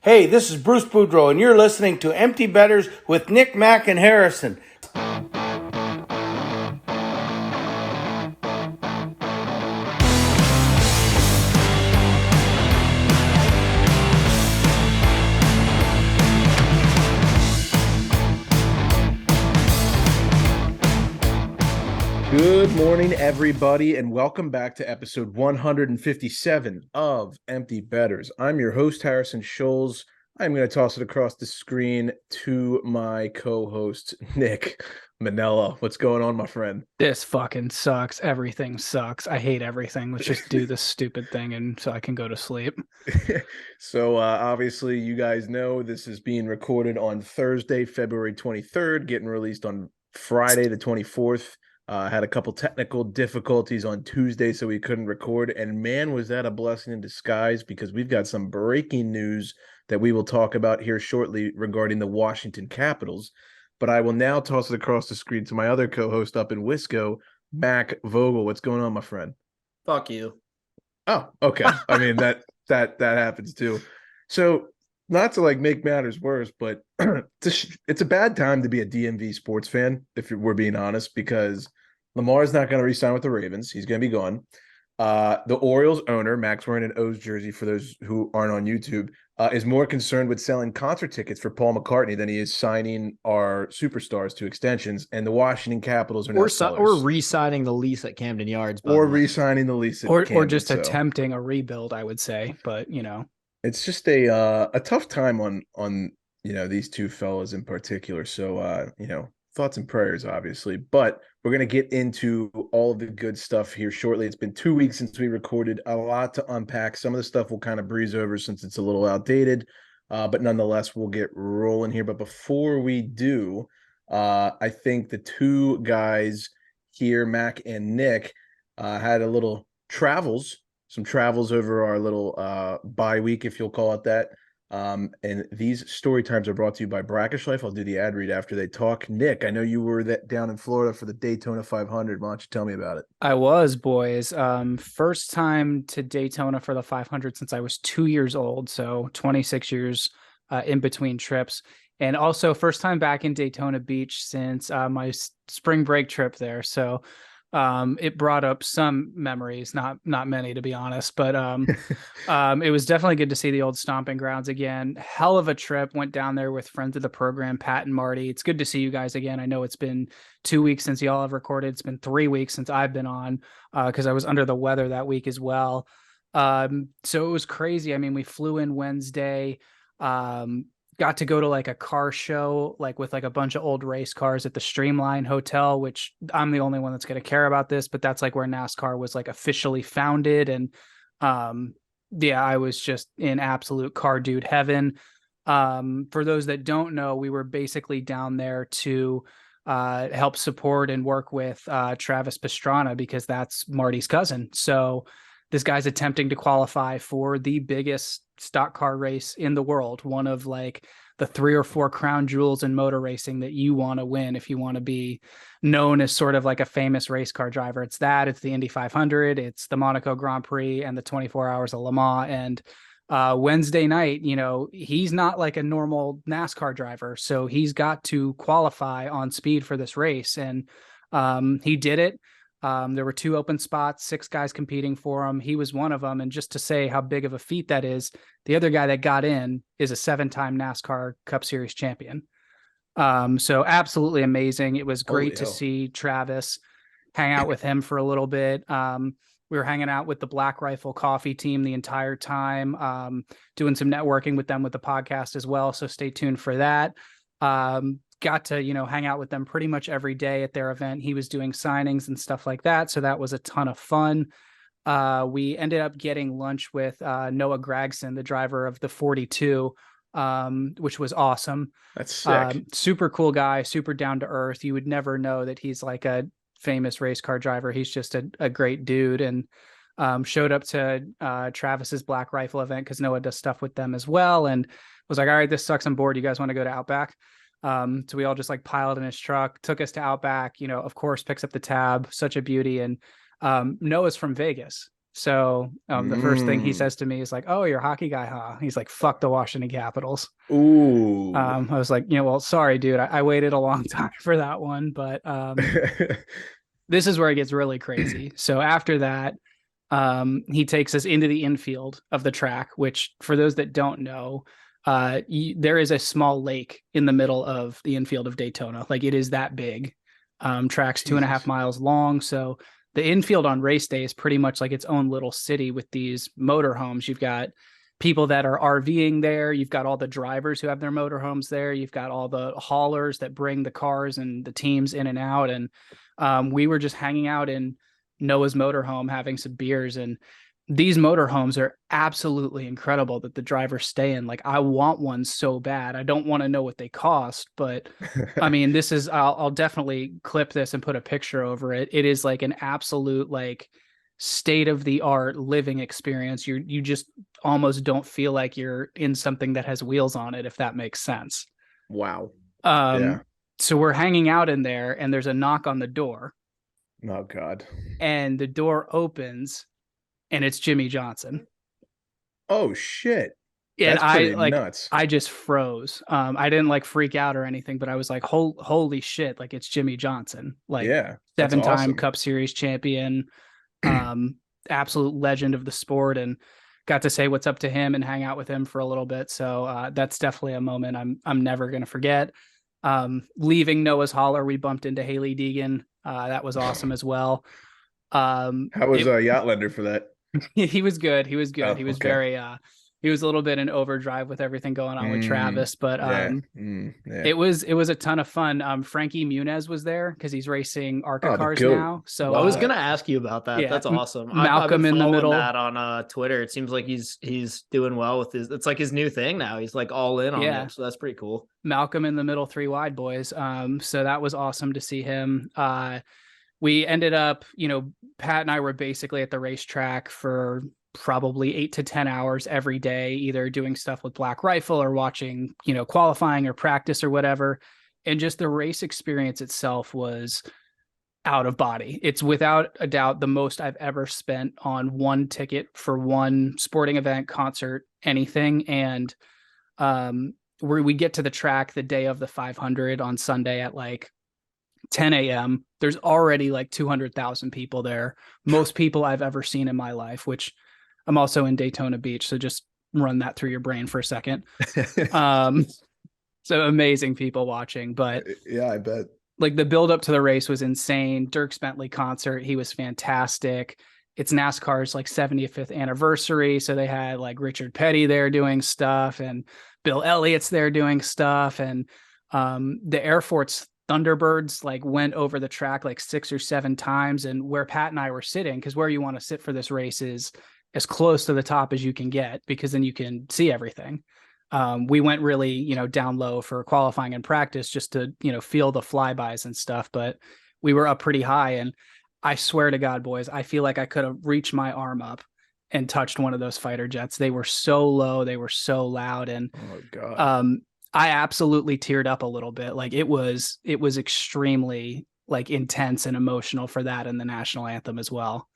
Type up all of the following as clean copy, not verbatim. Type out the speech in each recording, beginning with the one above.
Hey, this is Bruce Boudreau, and you're listening to Empty Betters with Nick, Mack, and Harrison. Good morning, everybody, and welcome back to episode 157 of Empty Betters. I'm your host, Harrison Scholes. I'm going to toss it across the screen to my co-host, Nick Manella. What's going on, my friend? This fucking sucks. Everything sucks. I hate everything. Let's just do this stupid thing and so I can go to sleep. So obviously, you guys know this is being recorded on Thursday, February 23rd, getting released on Friday, the 24th. Had a couple technical difficulties on Tuesday, so we couldn't record. And man, was that a blessing in disguise, because we've got some breaking news that we will talk about here shortly regarding the Washington Capitals. But I will now toss it across the screen to my other co-host up in Wisco, Mac Vogel. What's going on, my friend? Fuck you. Oh, okay. I mean, that happens too. So, not to like make matters worse, but it's a bad time to be a DMV sports fan, if we're being honest, because Lamar's not going to re-sign with the Ravens. He's going to be gone. The Orioles owner, Max wearing an O's jersey for those who aren't on YouTube, is more concerned with selling concert tickets for Paul McCartney than he is signing our superstars to extensions. And the Washington Capitals are now or re-signing the lease at Camden Yards, or re-signing the lease at or Camden, just attempting a rebuild, I would say. But it's just a tough time on these two fellas in particular. So thoughts and prayers, obviously. But we're gonna get into all of the good stuff here shortly. It's been 2 weeks since we recorded, a lot to unpack. Some of the stuff we'll kind of breeze over since it's a little outdated, but nonetheless, we'll get rolling here. But before we do, I think the two guys here, Mac and Nick, had a little some travels over our little bye week, if you'll call it that. And these story times are brought to you by Brackish Life. I'll do the ad read after they talk. Nick, I know you were down in Florida for the Daytona 500. Why don't you tell me about it? I was, boys. First time to Daytona for the 500 since I was 2 years old. So 26 years in between trips. And also first time back in Daytona Beach since my spring break trip there. So it brought up some memories, not many, to be honest, but it was definitely good to see the old stomping grounds again. Hell of a trip. Went down there with friends of the program, Pat and Marty. It's good to see you guys again. I know it's been 2 weeks since y'all have recorded. It's been 3 weeks since I've been on because I was under the weather that week as well. So it was crazy. I mean, we flew in Wednesday. Got to go to like a car show, like with like a bunch of old race cars at the Streamline Hotel, which I'm the only one that's going to care about this, but that's like where NASCAR was like officially founded. And yeah, I was just in absolute car dude heaven. For those that don't know, we were basically down there to help support and work with Travis Pastrana, because that's Marty's cousin. So this guy's attempting to qualify for the biggest stock car race in the world, one of like the 3 or 4 crown jewels in motor racing that you want to win if you want to be known as sort of like a famous race car driver. It's the Indy 500, it's the Monaco Grand Prix, and the 24 Hours of Le Mans. And Wednesday night, he's not like a normal NASCAR driver, so he's got to qualify on speed for this race, and he did it. There were 2 open spots, 6 guys competing for him. He was one of them. And just to say how big of a feat that is, the other guy that got in is a 7-time NASCAR Cup Series champion. So absolutely amazing. It was great to see Travis, hang out with him for a little bit. We were hanging out with the Black Rifle Coffee team the entire time, doing some networking with them with the podcast as well. So stay tuned for that. Got to, hang out with them pretty much every day at their event. He was doing signings and stuff like that. So that was a ton of fun. We ended up getting lunch with Noah Gragson, the driver of the 42, which was awesome. That's sick. Super cool guy, super down to earth. You would never know that he's like a famous race car driver. He's just a great dude. And showed up to Travis's Black Rifle event because Noah does stuff with them as well. And was like, all right, this sucks. I'm bored. You guys want to go to Outback? So we all just like piled in his truck, took us to Outback, of course, picks up the tab, such a beauty. And Noah's from Vegas. So the first thing he says to me is like, "Oh, you're a hockey guy, huh?" He's like, "Fuck the Washington Capitals." Ooh. I was like, well, sorry, dude. I waited a long time for that one, but this is where it gets really crazy. So after that, he takes us into the infield of the track, which for those that don't know, there is a small lake in the middle of the infield of Daytona. Like, it is that big. Track's 2.5 miles long. So the infield on race day is pretty much like its own little city with these motorhomes. You've got people that are RVing there. You've got all the drivers who have their motorhomes there. You've got all the haulers that bring the cars and the teams in and out. And we were just hanging out in Noah's motorhome having some beers. And these motorhomes are absolutely incredible that the drivers stay in. Like, I want one so bad. I don't want to know what they cost, but I mean, this is, I'll definitely clip this and put a picture over it. It is like an absolute, like, state of the art living experience. You just almost don't feel like you're in something that has wheels on it, if that makes sense. Wow. Yeah. So we're hanging out in there and there's a knock on the door. Oh God. And the door opens and it's Jimmy Johnson. Oh shit. And That's pretty nuts. I just froze. I didn't like freak out or anything, but I was like, holy shit, like, it's Jimmy Johnson. Like, yeah, 7-time awesome. Cup Series champion, absolute legend of the sport, and got to say what's up to him and hang out with him for a little bit. So that's definitely a moment I'm never gonna forget. Leaving Noah's Holler, we bumped into Haley Deegan. That was awesome as well. How was Yachtlender for that? He was good. He was good. Oh, he was okay. very he was a little bit in overdrive with everything going on with Travis, but it was a ton of fun. Frankie Muniz was there because he's racing ARCA cars now. So I was gonna ask you about that. Yeah, that's awesome. Malcolm I've been in the middle. that on Twitter. It seems like he's doing well with his. It's like his new thing now. He's like all in on it. So that's pretty cool. Malcolm in the middle, 3 wide boys. So that was awesome to see him. We ended up, Pat and I were basically at the racetrack for probably 8 to 10 hours every day, either doing stuff with Black Rifle or watching, qualifying or practice or whatever. And just the race experience itself was out of body. It's without a doubt the most I've ever spent on one ticket for one sporting event, concert, anything. And where we get to the track the day of the 500 on Sunday at like 10 a.m. There's already like 200,000 people there. Most people I've ever seen in my life, which I'm also in Daytona Beach. So just run that through your brain for a second. So amazing people watching, but yeah, I bet. Like, the build up to the race was insane. Dierks Bentley concert, he was fantastic. It's NASCAR's like 75th anniversary. So they had like Richard Petty there doing stuff and Bill Elliott's there doing stuff. And the Air Force Thunderbirds like went over the track like 6 or 7 times. And where Pat and I were sitting, because where you want to sit for this race is as close to the top as you can get, because then you can see everything. We went really, down low for qualifying and practice just to, feel the flybys and stuff, but we were up pretty high. And I swear to God, boys, I feel like I could have reached my arm up and touched one of those fighter jets. They were so low. They were so loud. And oh God. I absolutely teared up a little bit. Like, it was extremely like intense and emotional for that, and the national anthem as well.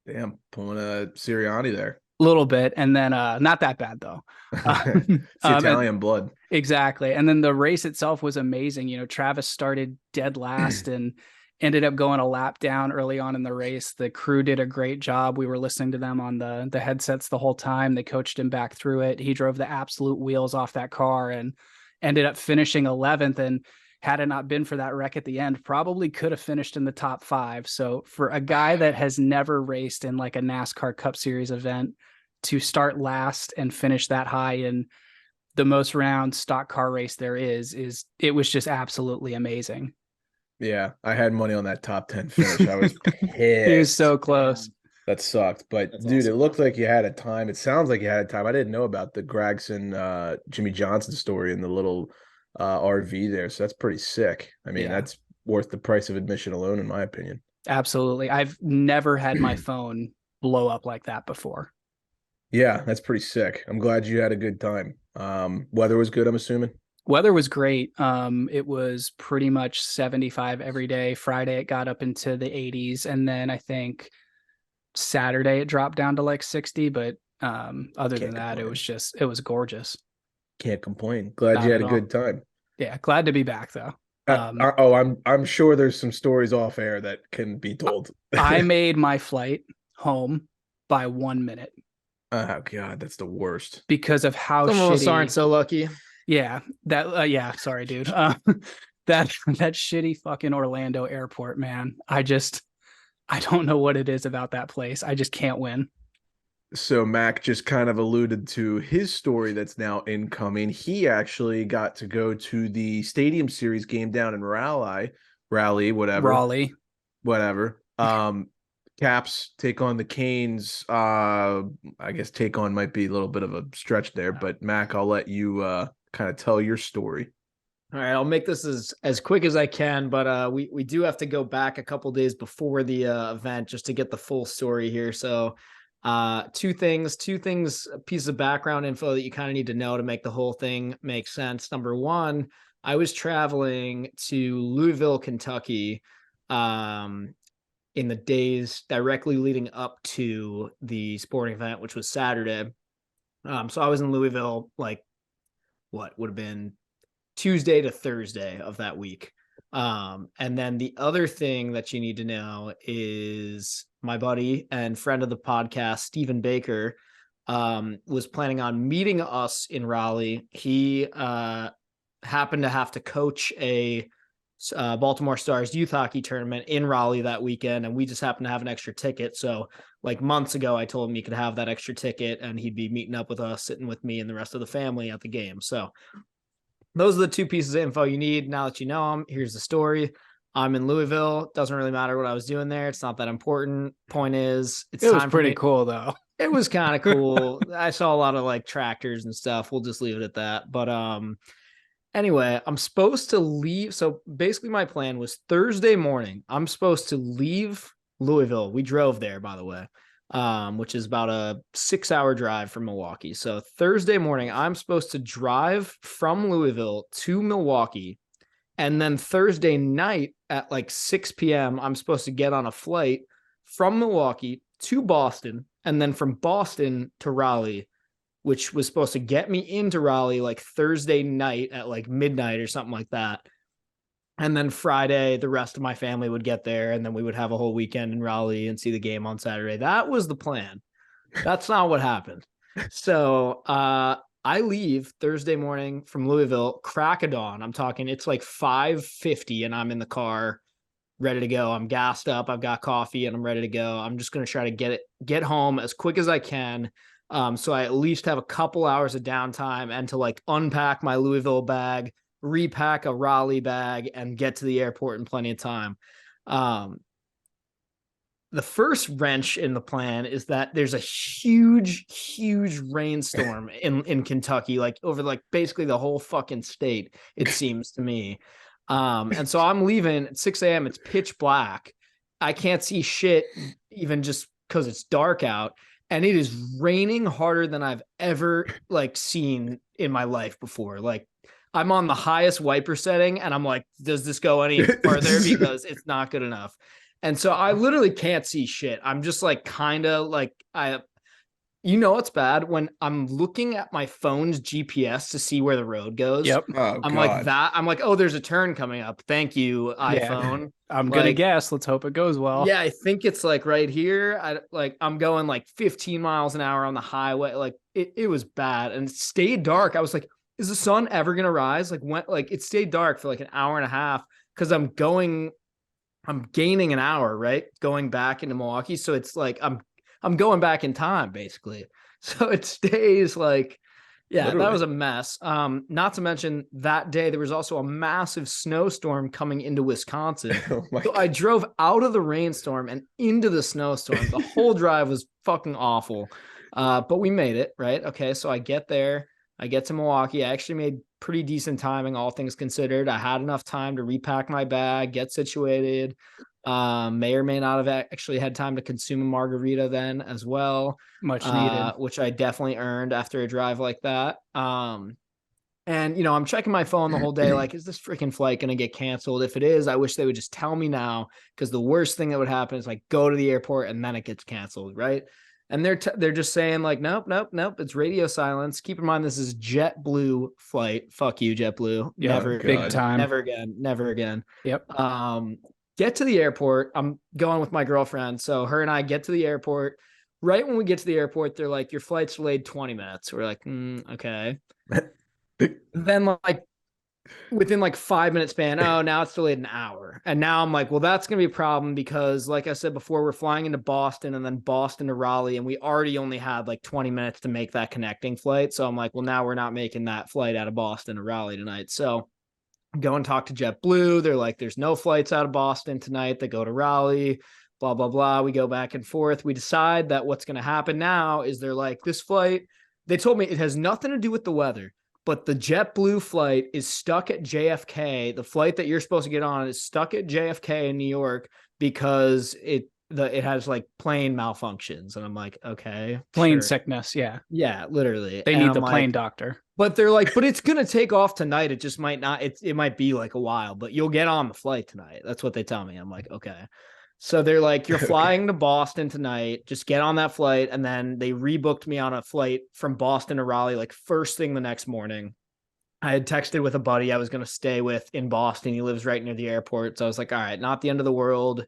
Damn, pulling a Sirianni there. A little bit. And then not that bad though. It's Italian blood. Exactly. And then the race itself was amazing. Travis started dead last and ended up going a lap down early on in the race. The crew did a great job. We were listening to them on the headsets the whole time. They coached him back through it. He drove the absolute wheels off that car and ended up finishing 11th. And had it not been for that wreck at the end, probably could have finished in the top 5. So for a guy that has never raced in like a NASCAR Cup Series event to start last and finish that high in the most round stock car race there is it was just absolutely amazing. Yeah, I had money on that top 10 finish. I was pissed. He was so close. That sucked. But That's dude, awesome. It looked like you had a time. It sounds like you had a time. I didn't know about the Gregson Jimmy Johnson story in the little RV there. So that's pretty sick. I mean, that's worth the price of admission alone, in my opinion. Absolutely. I've never had my phone blow up like that before. Yeah, that's pretty sick. I'm glad you had a good time. Weather was good, I'm assuming. Weather was great. It was pretty much 75 every day. Friday, it got up into the 80s. And then I think Saturday it dropped down to like 60, but other than that, complain. it was gorgeous. Can't complain. Glad Not you had at a all. good time. Yeah, glad to be back though. I'm sure there's some stories off air that can be told. I made my flight home by 1 minute Oh God, that's the worst. because of how Some shitty. of us aren't so lucky. Yeah, that yeah, sorry, dude. That shitty fucking Orlando airport, man. I don't know what it is about that place. I just can't win. So Mac just kind of alluded to his story that's now incoming. He actually got to go to the Stadium Series game down in Raleigh, Raleigh. whatever. Caps take on the Canes. I guess take on might be a little bit of a stretch there, but Mac, I'll let you kind of tell your story. All right, I'll make this as quick as I can, but we do have to go back a couple days before the event just to get the full story here. So two things, a piece of background info that you kind of need to know to make the whole thing make sense. Number one, I was traveling to Louisville, Kentucky, in the days directly leading up to the sporting event, which was Saturday. So I was in Louisville, like what would have been Tuesday to Thursday of that week. And then the other thing that you need to know is my buddy and friend of the podcast, Stephen Baker, was planning on meeting us in Raleigh. He happened to have to coach a Baltimore Stars youth hockey tournament in Raleigh that weekend, and we just happened to have an extra ticket. So like months ago, I told him he could have that extra ticket and he'd be meeting up with us, sitting with me and the rest of the family at the game. So those are the two pieces of info you need. Now that you know them, here's the story. I'm in Louisville. Doesn't really matter what I was doing there. It's not that important. Point is, it was pretty cool though. It was kind of cool. I saw a lot of like tractors and stuff. We'll just leave it at that. But anyway, I'm supposed to leave. So basically my plan was Thursday morning. I'm supposed to leave Louisville. We drove there, by the way, which is about a 6-hour drive from Milwaukee. So Thursday morning, I'm supposed to drive from Louisville to Milwaukee. And then Thursday night at like 6 p.m., I'm supposed to get on a flight from Milwaukee to Boston, and then from Boston to Raleigh, which was supposed to get me into Raleigh like Thursday night at like midnight or something like that. And then Friday, the rest of my family would get there, and then we would have a whole weekend in Raleigh and see the game on Saturday. That was the plan. That's not what happened. So I leave Thursday morning from Louisville, crack of dawn. I'm talking, it's like 5:50, and I'm in the car, ready to go. I'm gassed up. I've got coffee, and I'm ready to go. I'm just going to try to get home as quick as I can. So I at least have a couple hours of downtime and to like unpack my Louisville bag, repack a Raleigh bag, and get to the airport in plenty of time. The first wrench in the plan is that there's a huge rainstorm in Kentucky, like over like basically the whole fucking state, it seems to me. And so I'm leaving at 6 a.m. It's pitch black. I can't see shit even just because it's dark out. And it is raining harder than I've ever like seen in my life before. Like I'm on the highest wiper setting and I'm like, does this go any further? Because it's not good enough. And so I literally can't see shit. I'm just like, kind of like it's bad when I'm looking at my phone's GPS to see where the road goes. Yep. Oh, I'm God. like that. I'm like, oh, there's a turn coming up. Thank you, iPhone. Yeah. I'm gonna guess. Let's hope it goes well. Yeah, I think it's like right here. I'm going like 15 miles an hour on the highway. Like it was bad, and it stayed dark. I was like, is the sun ever gonna rise? Like it stayed dark for like an hour and a half because I'm gaining an hour, right? Going back into Milwaukee. So it's like I'm going back in time basically. So it stays like, yeah, Literally. that was a mess. Not to mention that day, there was also a massive snowstorm coming into Wisconsin. Oh my So God. I drove out of the rainstorm and into the snowstorm. The whole drive was fucking awful. But we made it, right? Okay. So I get there, I get to Milwaukee. I actually made pretty decent timing, all things considered. I had enough time to repack my bag, get situated. May or may not have actually had time to consume a margarita then as well. Much needed. Which I definitely earned after a drive like that. And, I'm checking my phone the whole day. Like, is this freaking flight going to get canceled? If it is, I wish they would just tell me now. Because the worst thing that would happen is like go to the airport and then it gets canceled. Right. And they're just saying like, nope. It's radio silence. Keep in mind, this is JetBlue flight. Fuck you, JetBlue. Yeah, Never, big time. never again. Yep. Get to the airport. I'm going with my girlfriend. So her and I get to the airport. Right when we get to the airport, they're like, your flight's delayed 20 minutes. We're like, okay. Then like within like 5 minute span, oh, now it's delayed an hour. And now I'm like, well, that's going to be a problem because like I said before, we're flying into Boston and then Boston to Raleigh. And we already only had like 20 minutes to make that connecting flight. So I'm like, well, now we're not making that flight out of Boston to Raleigh tonight. So go and talk to JetBlue. They're like, there's no flights out of Boston tonight that go to Raleigh, blah, blah, blah. We go back and forth. We decide that what's going to happen now is they're like, this flight, they told me it has nothing to do with the weather. But the JetBlue flight is stuck at JFK. The flight that you're supposed to get on is stuck at JFK in New York because it has like plane malfunctions. And I'm like, okay. Plane sure. sickness. Yeah. Yeah, literally. They need the plane doctor. But they're like, but it's going to take off tonight. It just might not. It might be like a while, but you'll get on the flight tonight. That's what they tell me. I'm like, okay. So they're like, you're flying to Boston tonight. Just get on that flight. And then they rebooked me on a flight from Boston to Raleigh, like first thing the next morning. I had texted with a buddy I was going to stay with in Boston. He lives right near the airport. So I was like, all right, not the end of the world,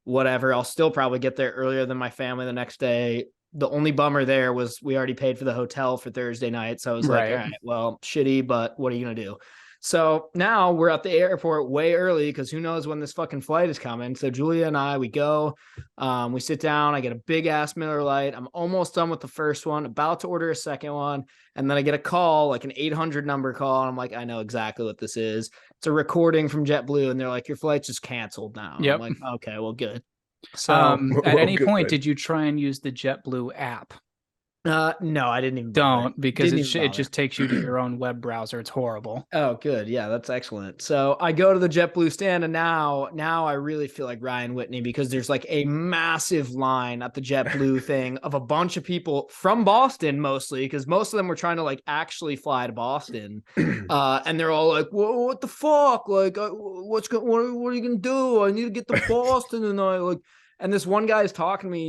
whatever. I'll still probably get there earlier than my family the next day. The only bummer there was we already paid for the hotel for Thursday night. So I was like, all right, well, shitty, but what are you going to do? So now we're at the airport way early because who knows when this fucking flight is coming. So Julia and I, we go, we sit down. I get a big ass Miller Lite. I'm almost done with the first one, about to order a second one. And then I get a call, like an 800 number call. And I'm like, I know exactly what this is. It's a recording from JetBlue. And they're like, your flight's just canceled now. Yep. I'm like, okay, well, good. So at any point, did you try and use the JetBlue app? No, I didn't even bother. Don't, because it just takes you to your own web browser. It's horrible. Oh, good. Yeah, that's excellent. So I go to the JetBlue stand, and now I really feel like Ryan Whitney because there's like a massive line at the JetBlue thing of a bunch of people from Boston, mostly because most of them were trying to like actually fly to Boston, and they're all like, "Whoa, what the fuck? Like, what are you gonna do? I need to get to Boston," and I like, and this one guy is talking to me.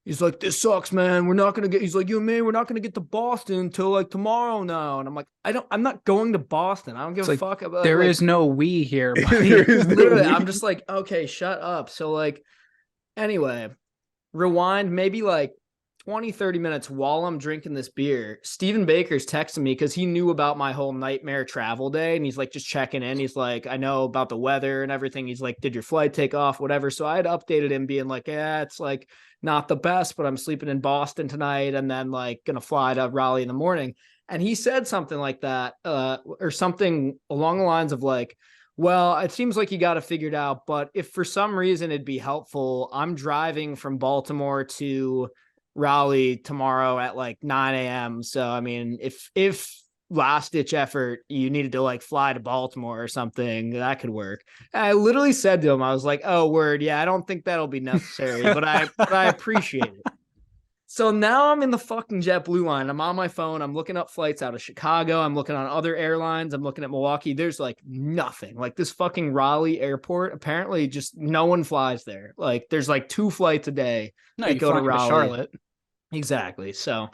He's like, this sucks, man. We're not going to get, he's like, you and me, we're not going to get to Boston until like tomorrow now. And I'm like, I'm not going to Boston. I don't give a fuck about There like, is no we here. Literally, I'm just like, okay, shut up. So like, anyway, rewind maybe like 20, 30 minutes while I'm drinking this beer. Stephen Baker's texting me because he knew about my whole nightmare travel day. And he's like, just checking in. He's like, I know about the weather and everything. He's like, did your flight take off? Whatever. So I had updated him being like, yeah, it's like not the best, but I'm sleeping in Boston tonight and then like going to fly to Raleigh in the morning. And he said something like that, or something along the lines of like, well, it seems like you got it figured out, but if for some reason it'd be helpful, I'm driving from Baltimore to Raleigh tomorrow at like 9 a.m. So, I mean, if last ditch effort, you needed to like fly to Baltimore or something, that could work. And I literally said to him, I was like, oh, word. Yeah, I don't think that'll be necessary, but I appreciate it. So now I'm in the fucking JetBlue line. I'm on my phone. I'm looking up flights out of Chicago. I'm looking on other airlines. I'm looking at Milwaukee. There's like nothing. Like this fucking Raleigh airport, apparently just no one flies there. Like there's like 2 flights a day that go to Raleigh. Charlotte. Exactly. So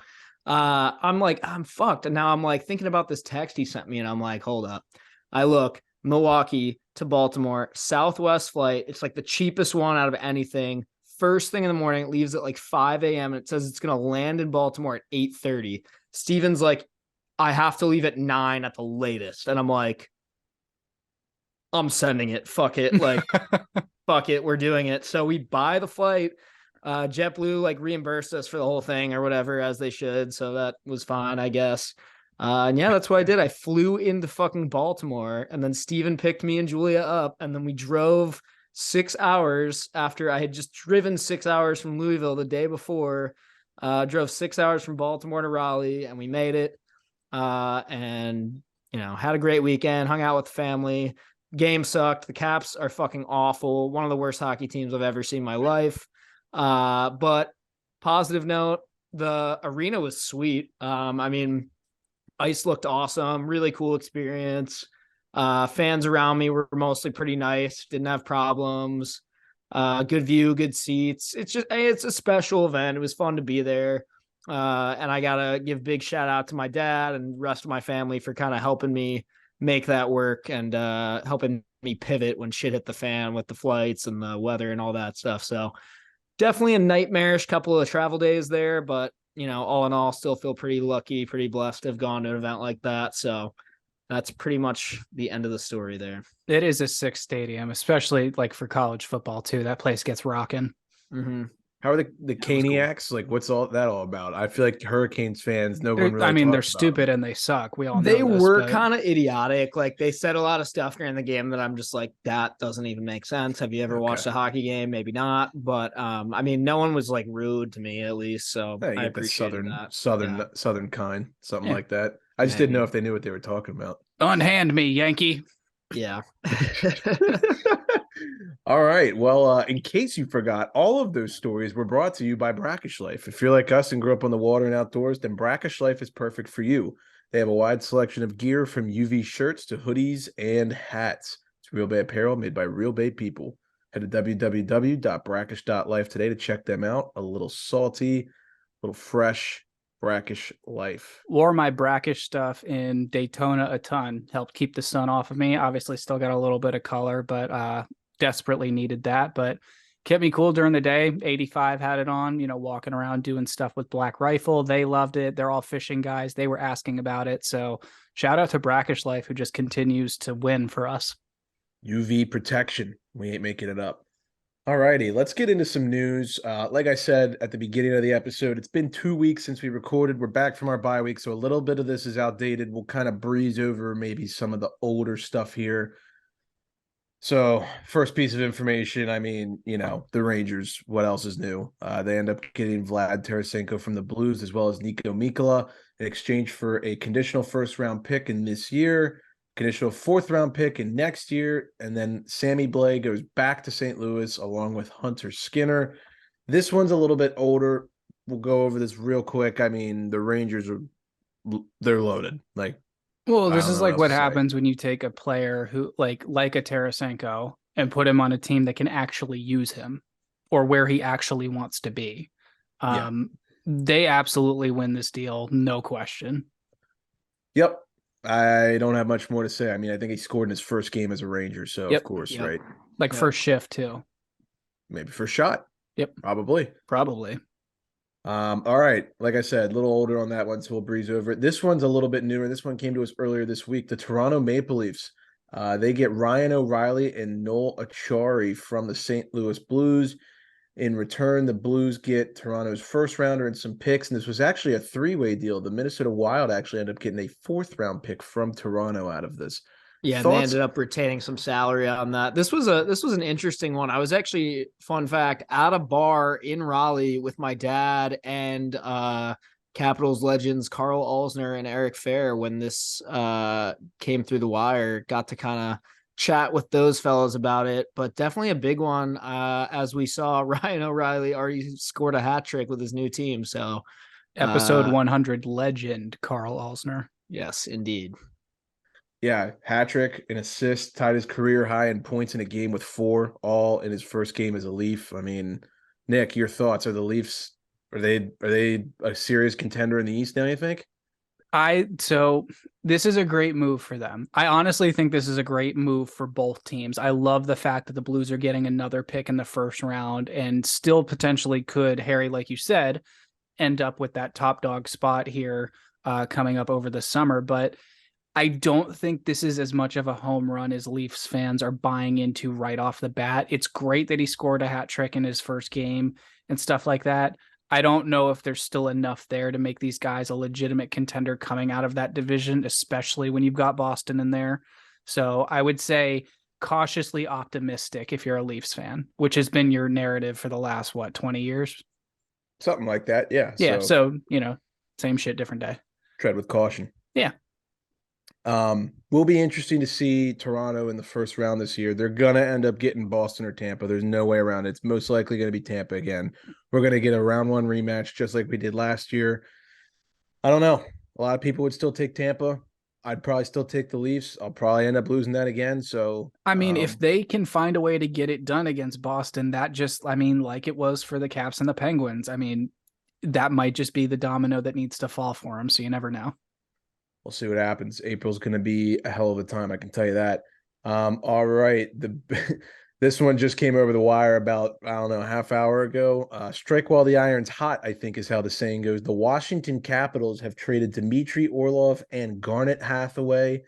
I'm like, I'm fucked. And now I'm like thinking about this text he sent me and I'm like, hold up. I look, Milwaukee to Baltimore, Southwest flight. It's like the cheapest one out of anything. First thing in the morning, it leaves at like 5 a.m. and it says it's going to land in Baltimore at 8:30. Steven's like, I have to leave at 9 at the latest. And I'm like, I'm sending it. Fuck it. Like, fuck it. We're doing it. So we buy the flight. JetBlue like reimbursed us for the whole thing or whatever, as they should. So that was fine, I guess. And yeah, that's what I did. I flew into fucking Baltimore and then Steven picked me and Julia up. And then we drove 6 hours after I had just driven 6 hours from Louisville the day before, drove 6 hours from Baltimore to Raleigh and we made it. And had a great weekend, hung out with the family. Game sucked. The Caps are fucking awful. One of the worst hockey teams I've ever seen in my life. But positive note, the arena was sweet. I mean, Ice looked awesome. Really cool experience. Fans around me were mostly pretty nice. Didn't have problems. Good view, good seats. It's a special event. It was fun to be there. And I gotta give big shout out to my dad and the rest of my family for kind of helping me make that work and helping me pivot when shit hit the fan with the flights and the weather and all that stuff. So definitely a nightmarish couple of travel days there, but all in all, still feel pretty lucky, pretty blessed to have gone to an event like that. So that's pretty much the end of the story there. It is a sick stadium, especially like for college football too. That place gets rocking. Mm-hmm. How are the Caniacs? Cool. Like, what's all that all about? I feel like Hurricanes fans, no one really. I mean, they're stupid and they suck. We all know they were kind of idiotic. Like they said a lot of stuff during the game that I'm just like, that doesn't even make sense. Have you ever watched a hockey game? Maybe not. But I mean, no one was like rude to me at least. So I appreciate that. Southern kind, something like that. I just didn't know if they knew what they were talking about. Unhand me, Yankee. Yeah. All right. Well, in case you forgot, all of those stories were brought to you by Brackish Life. If you're like us and grew up on the water and outdoors, then Brackish Life is perfect for you. They have a wide selection of gear from UV shirts to hoodies and hats. It's Real Bay apparel made by Real Bay people. Head to www.brackish.life today to check them out. A little salty, a little fresh. Brackish Life. Wore my brackish stuff in Daytona a ton. Helped keep the sun off of me. Obviously still got a little bit of color, but desperately needed that. But kept me cool during the day. 85 had it on, walking around doing stuff with Black Rifle. They loved it. They're all fishing guys. They were asking about it. So shout out to Brackish Life, who just continues to win for us. UV protection. We ain't making it up. All righty, let's get into some news. Like I said at the beginning of the episode, it's been 2 weeks since we recorded. We're back from our bye week, so a little bit of this is outdated. We'll kind of breeze over maybe some of the older stuff here. So first piece of information, I mean, the Rangers, what else is new? They end up getting Vlad Tarasenko from the Blues as well as Nico Mikkola in exchange for a conditional first-round pick in this year. Conditional fourth-round pick in next year, and then Sammy Blais goes back to St. Louis along with Hunter Skinner. This one's a little bit older. We'll go over this real quick. I mean, the Rangers they're loaded. This is like what happens when you take a player who like a Tarasenko and put him on a team that can actually use him or where he actually wants to be. They absolutely win this deal, no question. Yep. I don't have much more to say. I mean, I think he scored in his first game as a Ranger, so of course, right? First shift too. Maybe first shot. Yep. Probably. All right. Like I said, a little older on that one, so we'll breeze over it. This one's a little bit newer. This one came to us earlier this week. The Toronto Maple Leafs. They get Ryan O'Reilly and Noel Acciari from the St. Louis Blues. In return, the Blues get Toronto's first rounder and some picks, and this was actually a three-way deal. The Minnesota Wild actually ended up getting a fourth-round pick from Toronto out of this. Yeah, they ended up retaining some salary on that. This was an interesting one. I was actually, fun fact, at a bar in Raleigh with my dad and Capitals legends Carl Alsner and Eric Fair when this came through the wire. Got to kind of chat with those fellows about it, but definitely a big one. As we saw, Ryan O'Reilly already scored a hat trick with his new team. So episode 100 legend Carl Alsner. Yes, indeed. Yeah, hat trick, an assist, tied his career high in points in a game with 4, all in his first game as a Leaf. I mean, Nick, your thoughts? Are the Leafs are they a serious contender in the East now, you think? So this is a great move for them. I honestly think this is a great move for both teams. I love the fact that the Blues are getting another pick in the first round and still potentially could, Harry, like you said, end up with that top dog spot here coming up over the summer. But I don't think this is as much of a home run as Leafs fans are buying into right off the bat. It's great that he scored a hat trick in his first game and stuff like that. I don't know if there's still enough there to make these guys a legitimate contender coming out of that division, especially when you've got Boston in there. So I would say cautiously optimistic if you're a Leafs fan, which has been your narrative for the last, 20 years? Something like that, yeah. Yeah, so same shit, different day. Tread with caution. Yeah. Will be interesting to see Toronto in the first round this year. They're gonna end up getting Boston or Tampa. There's no way around it. It's most likely going to be Tampa again. We're going to get a round 1 rematch just like we did last year. I don't know. A lot of people would still take Tampa. I'd probably still take the Leafs. I'll probably end up losing that again. So I mean, if they can find a way to get it done against Boston, that just, I mean, like it was for the Caps and the Penguins. I mean, that might just be the domino that needs to fall for them. So you never know. we'll see what happens. April's going to be a hell of a time, I can tell you that. All right, this one just came over the wire about, I don't know, half hour ago. Strike while the iron's hot, I think is how the saying goes. The Washington Capitals have traded Dmitry Orlov and Garnet Hathaway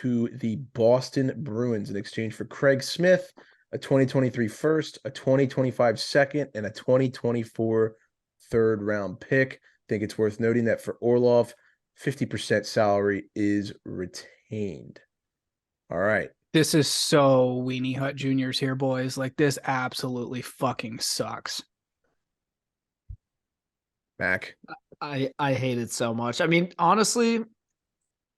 to the Boston Bruins in exchange for Craig Smith, a 2023 first, a 2025 second, and a 2024 third round pick. I think it's worth noting that for Orlov, 50% salary is retained. All right. This is so Weenie Hut Juniors here, boys. Like, this absolutely fucking sucks. Mac. I hate it so much. I mean, honestly,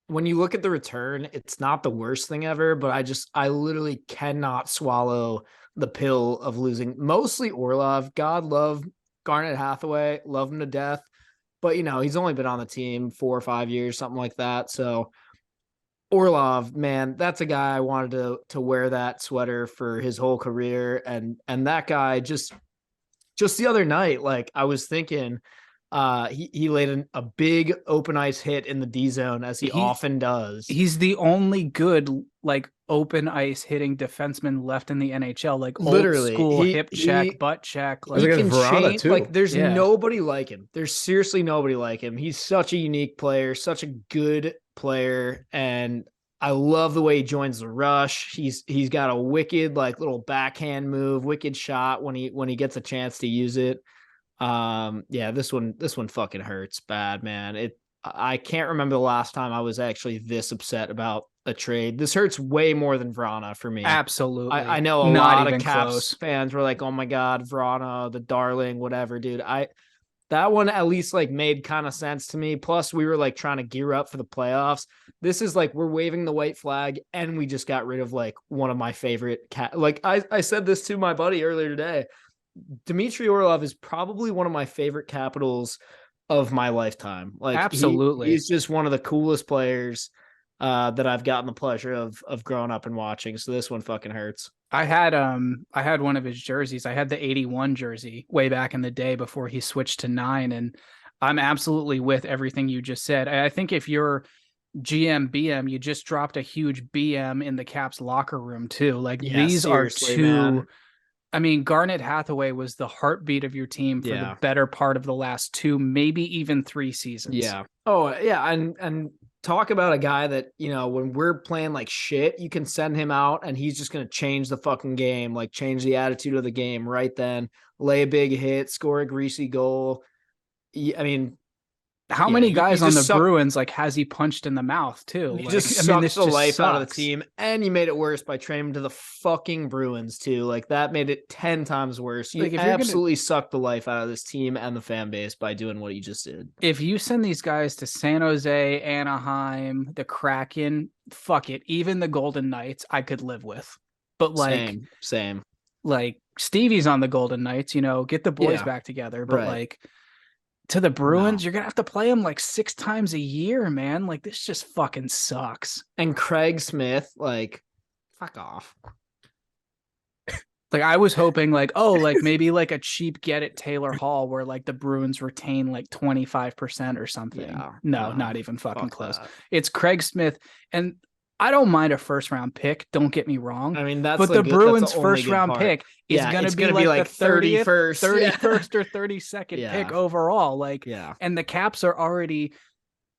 when you look at the return, it's not the worst thing ever, but I literally cannot swallow the pill of losing mostly Orlov. God love Garnet Hathaway, love him to death. But, you know, he's only been on the team 4 or 5 years, something like that. So Orlov, man, that's a guy I wanted to wear that sweater for his whole career. And that guy just the other night, like I was thinking, he laid a big open ice hit in the D zone as he often does. He's the only good like open ice hitting defenseman left in the NHL. Like literally, old school hip check, butt check. Like, he can change. Too. Like there's nobody like him. There's seriously nobody like him. He's such a unique player, such a good player, and I love the way he joins the rush. He's got a wicked like little backhand move, wicked shot when he gets a chance to use it. Yeah, this one fucking hurts bad, man. I can't remember the last time I was actually this upset about a trade. This hurts way more than Vrana for me. Absolutely. I know a lot of Caps fans were like, "Oh my God, Vrana, the darling, whatever, dude." That one at least like made kind of sense to me. Plus, we were like trying to gear up for the playoffs. This is like we're waving the white flag, and we just got rid of like one of my favorite like I said this to my buddy earlier today. Dmitry Orlov is probably one of my favorite Capitals of my lifetime. Like absolutely, he's just one of the coolest players that I've gotten the pleasure of growing up and watching. So this one fucking hurts. I had one of his jerseys. I had the 81 jersey way back in the day before he switched to 9, and I'm absolutely with everything you just said. I think if you're GM BM, you just dropped a huge BM in the Caps locker room too. Like these are two. Man. I mean, Garnet Hathaway was the heartbeat of your team for the better part of the last 2, maybe even 3 seasons. Yeah. Oh yeah, and talk about a guy that, you know, when we're playing like shit, you can send him out and he's just going to change the fucking game, like change the attitude of the game right then, lay a big hit, score a greasy goal. I mean, how many guys on the Bruins like has he punched in the mouth too? He just sucked the life out of the team, and you made it worse by trading him to the fucking Bruins too. Like that made it 10 times worse. You absolutely sucked the life out of this team and the fan base by doing what you just did. If you send these guys to San Jose, Anaheim, the Kraken, fuck it, even the Golden Knights, I could live with. But like same. Like Stevie's on the Golden Knights, you know, get the boys back together. But like to the Bruins, you're going to have to play them like 6 times a year, man. Like this just fucking sucks. And Craig Smith, like, fuck off. Like I was hoping like, oh, like maybe like a cheap get at Taylor Hall where like the Bruins retain like 25% or something. Yeah, no, not even fucking close. That. It's Craig Smith. And I don't mind a first round pick. Don't get me wrong. I mean, but the Bruins first round pick is going to be like the 31st or 32nd pick overall. Like, and the Caps are already,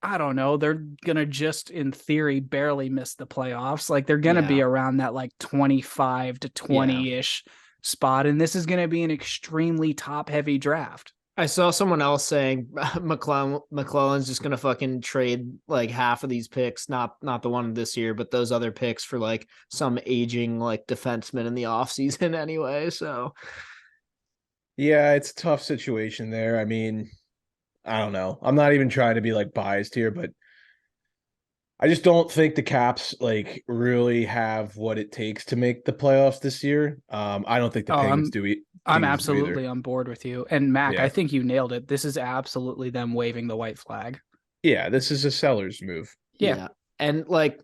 I don't know, they're going to just in theory barely miss the playoffs. Like they're going to be around that like 25 to 20-ish spot. And this is going to be an extremely top heavy draft. I saw someone else saying McClellan's just going to fucking trade like half of these picks, not the one this year, but those other picks for like some aging like defenseman in the offseason anyway. So, yeah, it's a tough situation there. I mean, I don't know. I'm not even trying to be like biased here, but I just don't think the Caps like really have what it takes to make the playoffs this year. I don't think the Penguins do. I'm absolutely on board with you. And Mac, I think you nailed it. This is absolutely them waving the white flag. Yeah, this is a seller's move. Yeah. And like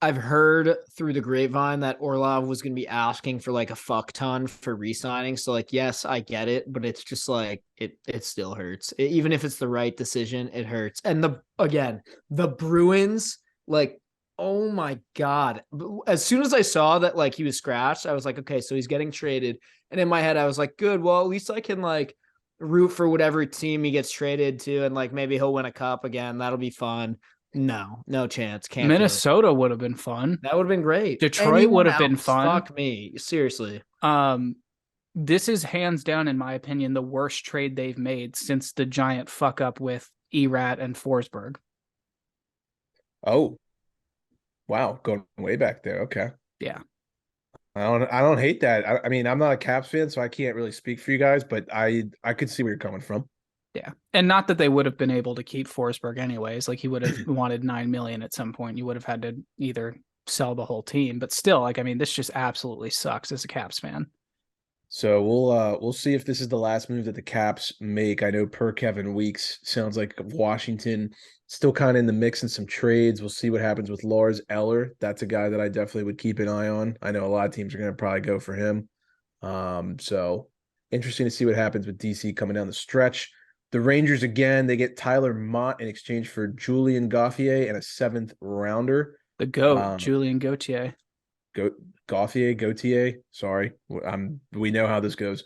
I've heard through the grapevine that Orlov was going to be asking for like a fuck ton for re-signing. So like, yes, I get it, but it's just like it still hurts. Even if it's the right decision, it hurts. And the Bruins, like, oh my God. As soon as I saw that like he was scratched, I was like, okay, so he's getting traded. And in my head, I was like, good. Well, at least I can like root for whatever team he gets traded to, and like maybe he'll win a cup again. That'll be fun. No chance. Can't do it. Minnesota would have been fun. That would have been great. Detroit would have been else, fun. Fuck me. Seriously. This is hands down, in my opinion, the worst trade they've made since the giant fuck up with Erat and Forsberg. Oh, wow, going way back there. Okay. Yeah. I don't hate that. I mean, I'm not a Caps fan, so I can't really speak for you guys, but I could see where you're coming from. Yeah. And not that they would have been able to keep Forsberg anyways. Like he would have wanted $9 million at some point. You would have had to either sell the whole team, but still, like, I mean, this just absolutely sucks as a Caps fan. So we'll see if this is the last move that the Caps make. I know per Kevin Weeks sounds like Washington still kind of in the mix in some trades. We'll see what happens with Lars Eller. That's a guy that I definitely would keep an eye on. I know a lot of teams are going to probably go for him. So interesting to see what happens with DC coming down the stretch. The Rangers, again, they get Tyler Mott in exchange for Julian Gauthier and a 7th rounder. The GOAT, Julian Gauthier. Gauthier. Sorry. We know how this goes.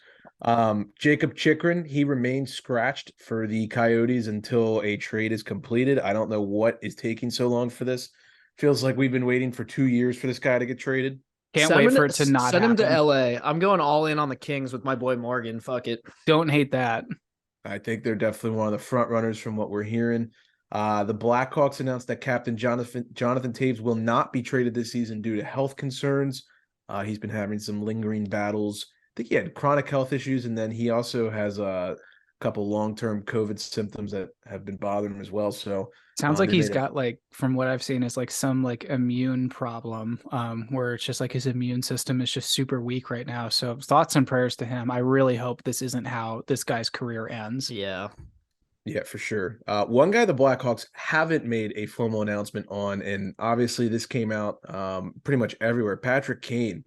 Jacob Chikrin, he remains scratched for the Coyotes until a trade is completed. I don't know what is taking so long for this. Feels like we've been waiting for 2 years for this guy to get traded. Can't wait for it to not send happen. him to LA. I'm going all in on the Kings with my boy Morgan. Fuck it. Don't hate that. I think they're definitely one of the front runners from what we're hearing. The Blackhawks announced that Captain Jonathan Toews will not be traded this season due to health concerns. He's been having some lingering battles. I think he had chronic health issues, and then he also has a couple long-term COVID symptoms that have been bothering him as well. So sounds like he's got like, from what I've seen, is like some like immune problem, where it's just like his immune system is just super weak right now. So thoughts and prayers to him. I really hope this isn't how this guy's career ends. Yeah. Yeah, for sure. One guy the Blackhawks haven't made a formal announcement on, and obviously this came out pretty much everywhere. Patrick Kane,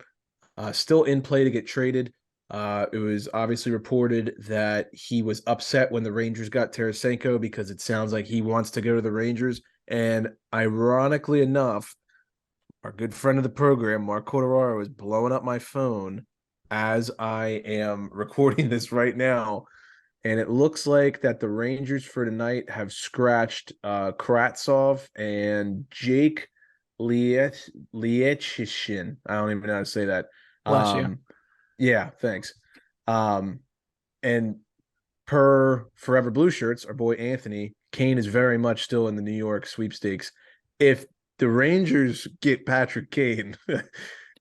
still in play to get traded. It was obviously reported that he was upset when the Rangers got Tarasenko because it sounds like he wants to go to the Rangers. And ironically enough, our good friend of the program, Mark Corderaro, is blowing up my phone as I am recording this right now. And it looks like that the Rangers for tonight have scratched Kravtsov and Jake Lietchishin. I don't even know how to say that. Bless you. Yeah, thanks. And per Forever Blue Shirts, our boy Anthony, Kane is very much still in the New York sweepstakes. If the Rangers get Patrick Kane,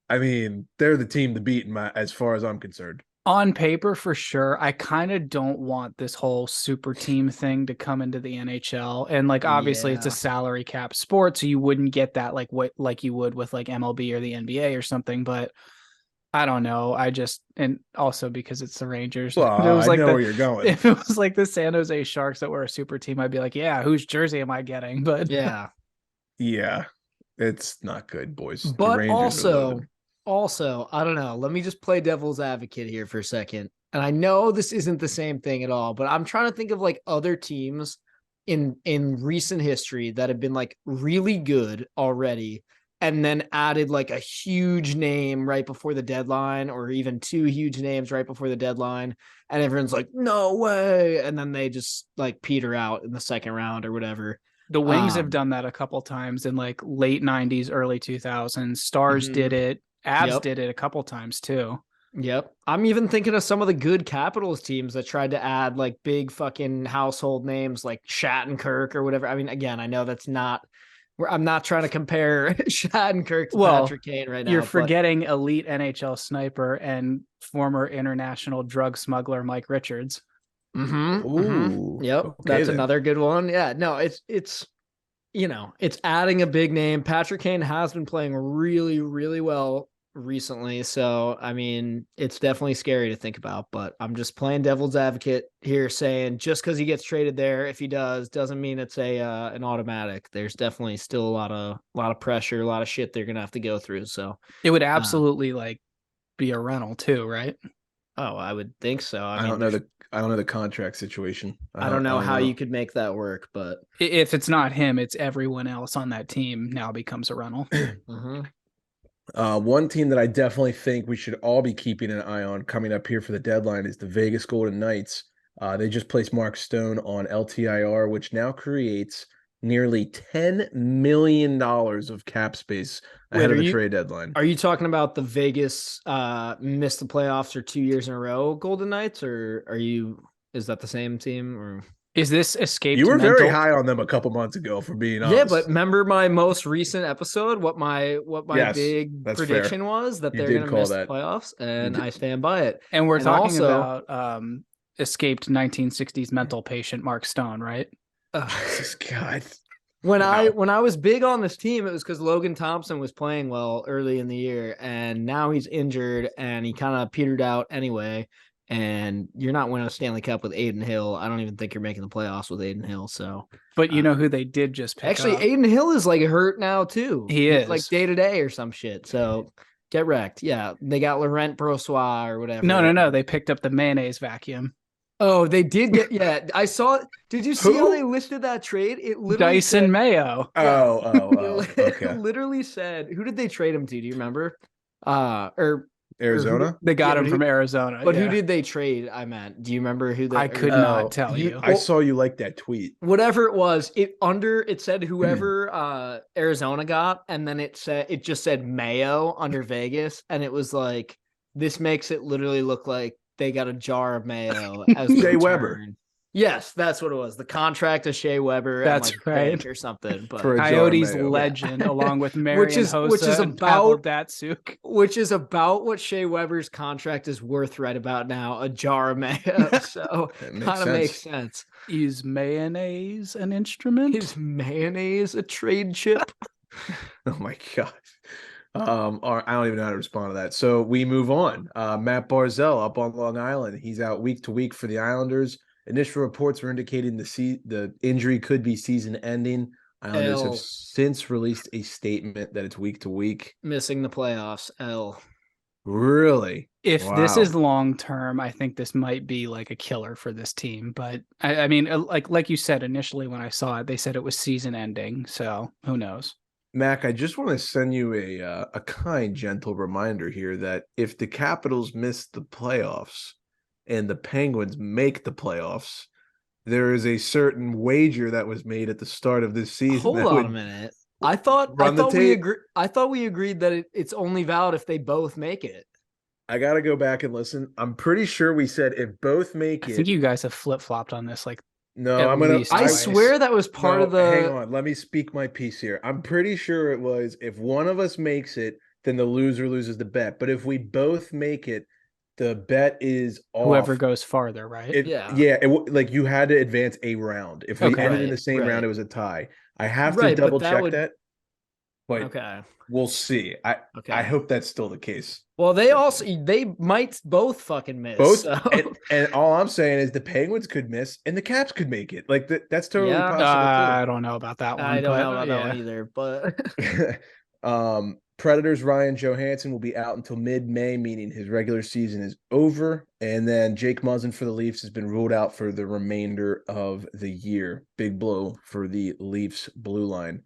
I mean, they're the team to beat as far as I'm concerned. On paper, for sure. I kind of don't want this whole super team thing to come into the NHL. And like, obviously it's a salary cap sport, so you wouldn't get that like you would with like MLB or the NBA or something. But I don't know. And also because it's the Rangers. Well, it was I know where you're going. If it was like the San Jose Sharks that were a super team, I'd be like, yeah, whose jersey am I getting? But yeah, it's not good, boys. But also, I don't know. Let me just play devil's advocate here for a second. And I know this isn't the same thing at all, but I'm trying to think of like other teams in recent history that have been like really good already and then added like a huge name right before the deadline, or even 2 huge names right before the deadline. And everyone's like, no way. And then they just like peter out in the second round or whatever. The Wings have done that a couple times in like late 90s, early 2000s. Stars did it. Avs did it a couple times too. Yep. I'm even thinking of some of the good Capitals teams that tried to add like big fucking household names like Shattenkirk or whatever. I mean, again, I know that's not, I'm not trying to compare Shattenkirk to Patrick Kane right now. You're forgetting elite NHL sniper and former international drug smuggler Mike Richards. Yep. Okay, That's another good one. Yeah. No, it's you know, it's adding a big name. Patrick Kane has been playing really, really well recently. So, I mean, it's definitely scary to think about, but I'm just playing devil's advocate here saying just because he gets traded there, if he does, doesn't mean it's an automatic. There's definitely still a lot of pressure, a lot of shit they're going to have to go through. So It would absolutely like be a rental too, right? I would think so. I mean, don't know the contract situation. I don't know how you could make that work, but If it's not him, it's everyone else on that team now becomes a rental. One team that I definitely think we should all be keeping an eye on coming up here for the deadline is the Vegas Golden Knights. They just placed Mark Stone on LTIR, which now creates nearly $10 million of cap space ahead of the trade deadline. Are you talking about the Vegas missed the playoffs for 2 years in a row Golden Knights, or is that the same team? Or is this escaped? You were very high on them a couple months ago, for being honest. Yeah, but remember my most recent episode? What my big prediction was that they're going to miss the playoffs, and I stand by it. And we're talking about escaped 1960s mental patient Mark Stone, right? God. When I was big on this team, it was because Logan Thompson was playing well early in the year, and now he's injured and he kind of petered out anyway. And you're not winning a Stanley Cup with Aiden Hill. I don't even think you're making the playoffs with Aiden Hill. So, but you know who they did just pick actually up? Aiden Hill is like hurt now too. He's is like day to day or some shit. So get wrecked. Yeah, they got Laurent Brossoit or whatever. No. They picked up the mayonnaise vacuum. Oh, they did get. Yeah, I saw. Did you see how they listed that trade? It literally Dyson said, Mayo. Okay. It literally said, who did they trade him to? Do you remember? Arizona? They got him from Arizona. But who did they trade? I meant, do you remember who they? I could not tell you. I saw you like that tweet. Whatever it was, it said whoever Arizona got, and then it just said Mayo under Vegas, and it was like, this makes it literally look like they got a jar of mayo as Shea Weber. Yes, that's what it was. The contract of Shea Weber. That's like right. Or something. But Coyotes legend, along with Marian Hossa and Pavel Datsyuk. Which is about what Shea Weber's contract is worth right about now. A jar of mayo. So kind of makes sense. Is mayonnaise an instrument? Is mayonnaise a trade chip? Oh my God. I don't even know how to respond to that. So we move on. Matt Barzal up on Long Island. He's out week to week for the Islanders. Initial reports were indicating the injury could be season-ending. Islanders have since released a statement that it's week to week. Missing the playoffs. Really? If this is long-term, I think this might be like a killer for this team. But I mean, like you said initially when I saw it, they said it was season-ending. So who knows? Mac, I just want to send you a kind, gentle reminder here that if the Capitals miss the playoffs and the Penguins make the playoffs, there is a certain wager that was made at the start of this season. Hold on a minute. I thought we agreed that it's only valid if they both make it. I got to go back and listen. I'm pretty sure we said if both make it. I think you guys have flip-flopped on this I swear that was part of the. Hang on, let me speak my piece here. I'm pretty sure it was if one of us makes it, then the loser loses the bet. But if we both make it, the bet is off. Whoever goes farther, right? Like you had to advance a round. If we ended in the same round, it was a tie. I have to double check that. But we'll see. I hope that's still the case. Well, they might both fucking miss. Both, so. and all I'm saying is the Penguins could miss and the Caps could make it. Like that's totally possible. I don't know about that one. I don't know about that one either. But Predators Ryan Johansson will be out until mid-May, meaning his regular season is over. And then Jake Muzzin for the Leafs has been ruled out for the remainder of the year. Big blow for the Leafs blue line.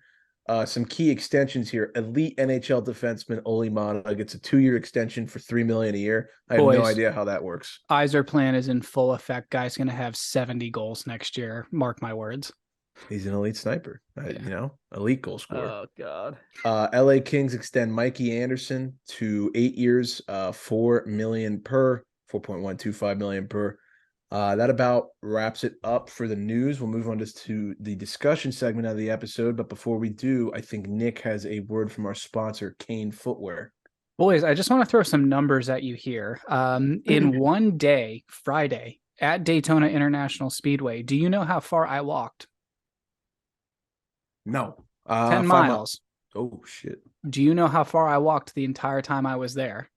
Some key extensions here. Elite NHL defenseman Oli Mata gets a 2-year extension for $3 million a year. I have no idea how that works. Yzer plan is in full effect. Guy's going to have 70 goals next year. Mark my words. He's an elite sniper, elite goal scorer. Oh God. LA Kings extend Mikey Anderson to 8 years, $4 million per, $4.125 million per. That about wraps it up for the news. We'll move on to the discussion segment of the episode. But before we do, I think Nick has a word from our sponsor, Kane Footwear. Boys, I just want to throw some numbers at you here. In one day, Friday, at Daytona International Speedway, do you know how far I walked? No. 10 miles. Oh shit. Do you know how far I walked the entire time I was there?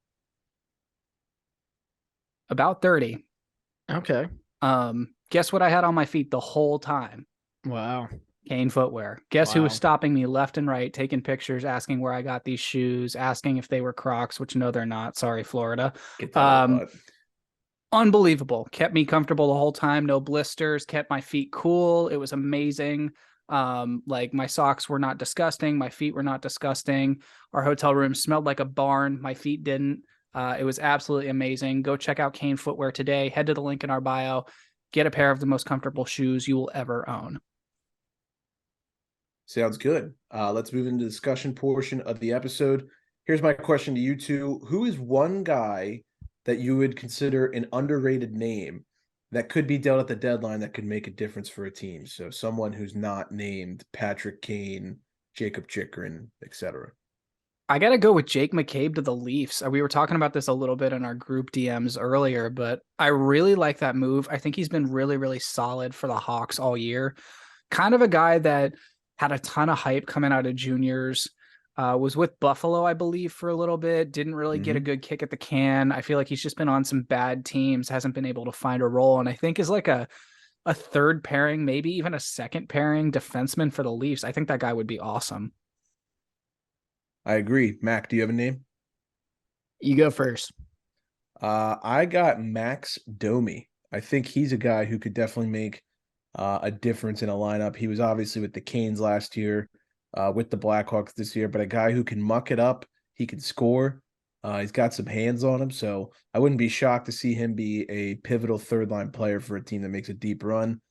About 30. Okay. Guess what I had on my feet the whole time? Wow. Kane footwear. Guess who was Wow. stopping me left and right, taking pictures, asking where I got these shoes, asking if they were Crocs, which no, they're not. Sorry, Florida. Get that a lot. Unbelievable. Kept me comfortable the whole time. No blisters. Kept my feet cool. It was amazing. Like my socks were not disgusting. My feet were not disgusting. Our hotel room smelled like a barn. My feet didn't. It was absolutely amazing. Go check out Kane Footwear today. Head to the link in our bio. Get a pair of the most comfortable shoes you will ever own. Sounds good. Let's move into the discussion portion of the episode. Here's my question to you two. Who is one guy that you would consider an underrated name that could be dealt at the deadline that could make a difference for a team? So someone who's not named Patrick Kane, Jacob Chikrin, etc. I got to go with Jake McCabe to the Leafs. We were talking about this a little bit in our group DMs earlier, but I really like that move. I think he's been really, really solid for the Hawks all year. Kind of a guy that had a ton of hype coming out of juniors, was with Buffalo, I believe, for a little bit, didn't really get a good kick at the can. I feel like he's just been on some bad teams, hasn't been able to find a role, and I think is like a third pairing, maybe even a second pairing defenseman for the Leafs. I think that guy would be awesome. I agree. Mac, do you have a name? You go first. I got Max Domi. I think he's a guy who could definitely make a difference in a lineup. He was obviously with the Canes last year, with the Blackhawks this year, but a guy who can muck it up. He can score. He's got some hands on him, so I wouldn't be shocked to see him be a pivotal third line player for a team that makes a deep run.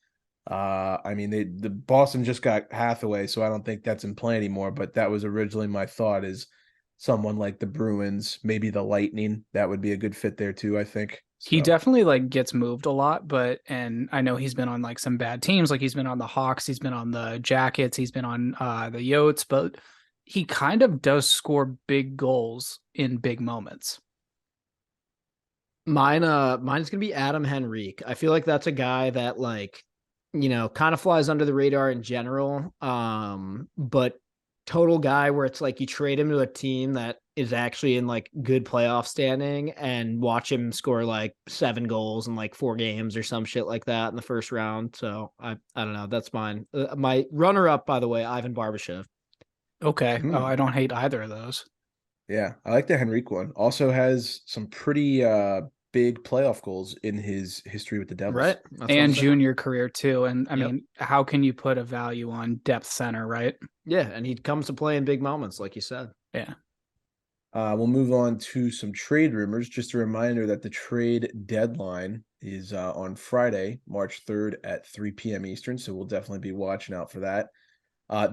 I mean, the Boston just got Hathaway, so I don't think that's in play anymore. But that was originally my thought, is someone like the Bruins, maybe the Lightning. That would be a good fit there too, I think. He So, definitely like gets moved a lot, and I know he's been on like some bad teams. Like he's been on the Hawks, he's been on the Jackets, he's been on the Yotes, but he kind of does score big goals in big moments. Mine's gonna be Adam Henrique. I feel like that's a guy that kind of flies under the radar in general. But total guy where it's like you trade him to a team that is actually in like good playoff standing and watch him score like 7 goals in like 4 games or some shit like that in the first round. So I don't know. That's mine. My runner up, by the way, Ivan Barbashev. Okay. Oh, I don't hate either of those. yeah, I like the Henrique one. Also has some pretty big playoff goals in his history with the Devils. Right. And junior career too. And I Yep. mean, how can you put a value on depth center, right? Yeah, and he comes to play in big moments, like you said. Yeah. We'll move on to some trade rumors. Just a reminder that the trade deadline is on Friday, March 3rd at 3 p.m. Eastern. So we'll definitely be watching out for that.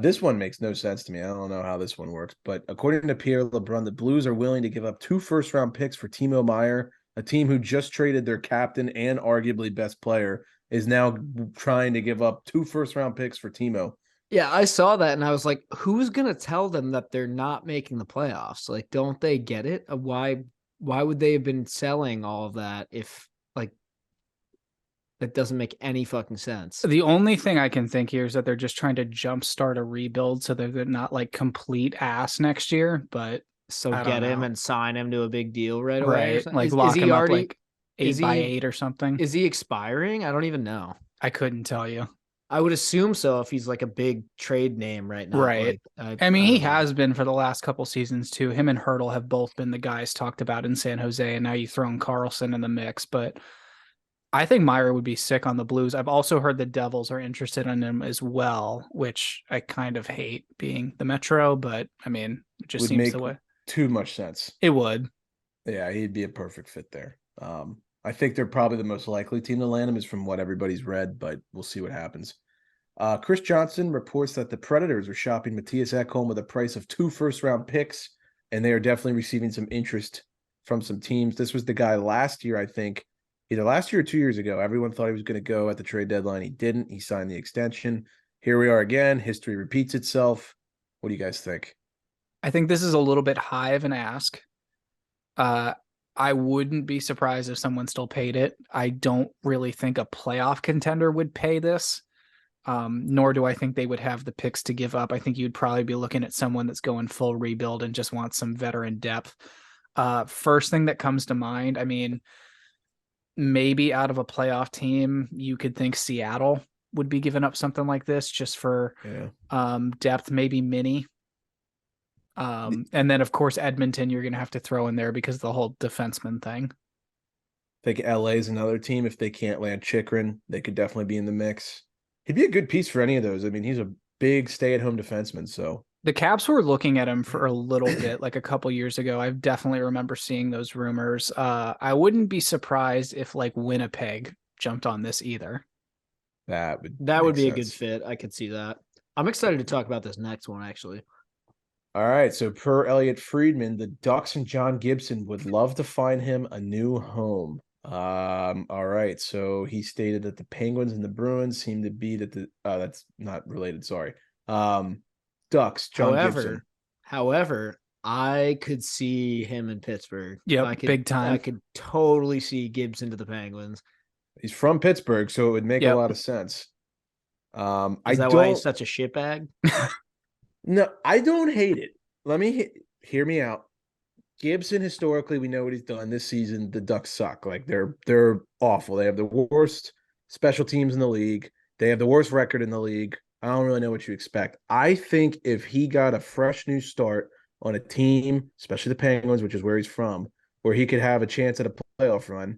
This one makes no sense to me. I don't know how this one works, but according to Pierre LeBrun, the Blues are willing to give up 2 first-round picks for Timo Meier, a team who just traded their captain and arguably best player, is now trying to give up 2 first-round picks for Timo. Yeah, I saw that and I was like, who's going to tell them that they're not making the playoffs? Like, don't they get it? Why would they have been selling all of that if like that doesn't make any fucking sense? The only thing I can think here is that they're just trying to jumpstart a rebuild so they're not like complete ass next year. But So I get don't him know. and sign him to a big deal right away. Right. Like lock him up like 8x8 or something. Is he expiring? I don't even know. I couldn't tell you. I would assume so if he's like a big trade name right now. Right. Like, I mean, he don't know. has been for the last couple seasons too. Him and Hurdle have both been the guys talked about in San Jose, and now you throw in Carlson in the mix. But I think Meyer would be sick on the Blues. I've also heard the Devils are interested in him as well, which I kind of hate being the Metro, but I mean, it just Would seems make the way too much sense. it would. Yeah, he'd be a perfect fit there. I think they're probably the most likely team to land him, is from what everybody's read, but we'll see what happens. Chris Johnson reports that the Predators are shopping Matthias Ekholm with a price of 2 first-round picks, and they are definitely receiving some interest from some teams. This was the guy last year, I think, either last year or 2 years ago. Everyone thought he was going to go at the trade deadline. He didn't. He signed the extension. Here we are again. History repeats itself. What do you guys think? I think this is a little bit high of an ask. I wouldn't be surprised if someone still paid it. I don't really think a playoff contender would pay this. Nor do I think they would have the picks to give up. I think you'd probably be looking at someone that's going full rebuild and just wants some veteran depth. First thing that comes to mind, I mean, maybe out of a playoff team, you could think Seattle would be giving up something like this just for depth, maybe mini. And then of course Edmonton you're going to have to throw in there because of the whole defenseman thing. I think LA is another team. If they can't land Chikrin, they could definitely be in the mix. He'd be a good piece for any of those. I mean, he's a big stay-at-home defenseman, so the Caps were looking at him for a little bit, like a couple years ago. I definitely remember seeing those rumors. I wouldn't be surprised if like Winnipeg jumped on this either. That would be a good fit. I could see that. I'm excited to talk about this next one, actually. All right. So per Elliot Friedman, the Ducks and John Gibson would love to find him a new home. All right. So he stated that the Penguins and the Bruins seem to be that the that's not related. Sorry. Ducks, John Gibson. However, I could see him in Pittsburgh. Yeah, big time. I could totally see Gibson to the Penguins. He's from Pittsburgh, so it would make a lot of sense. Is that why he's such a shitbag? No, I don't hate it. Let me hear me out. Gibson, historically, we know what he's done this season. The Ducks suck. Like they're awful. They have the worst special teams in the league. They have the worst record in the league. I don't really know what you expect. I think if he got a fresh new start on a team, especially the Penguins, which is where he's from, where he could have a chance at a playoff run,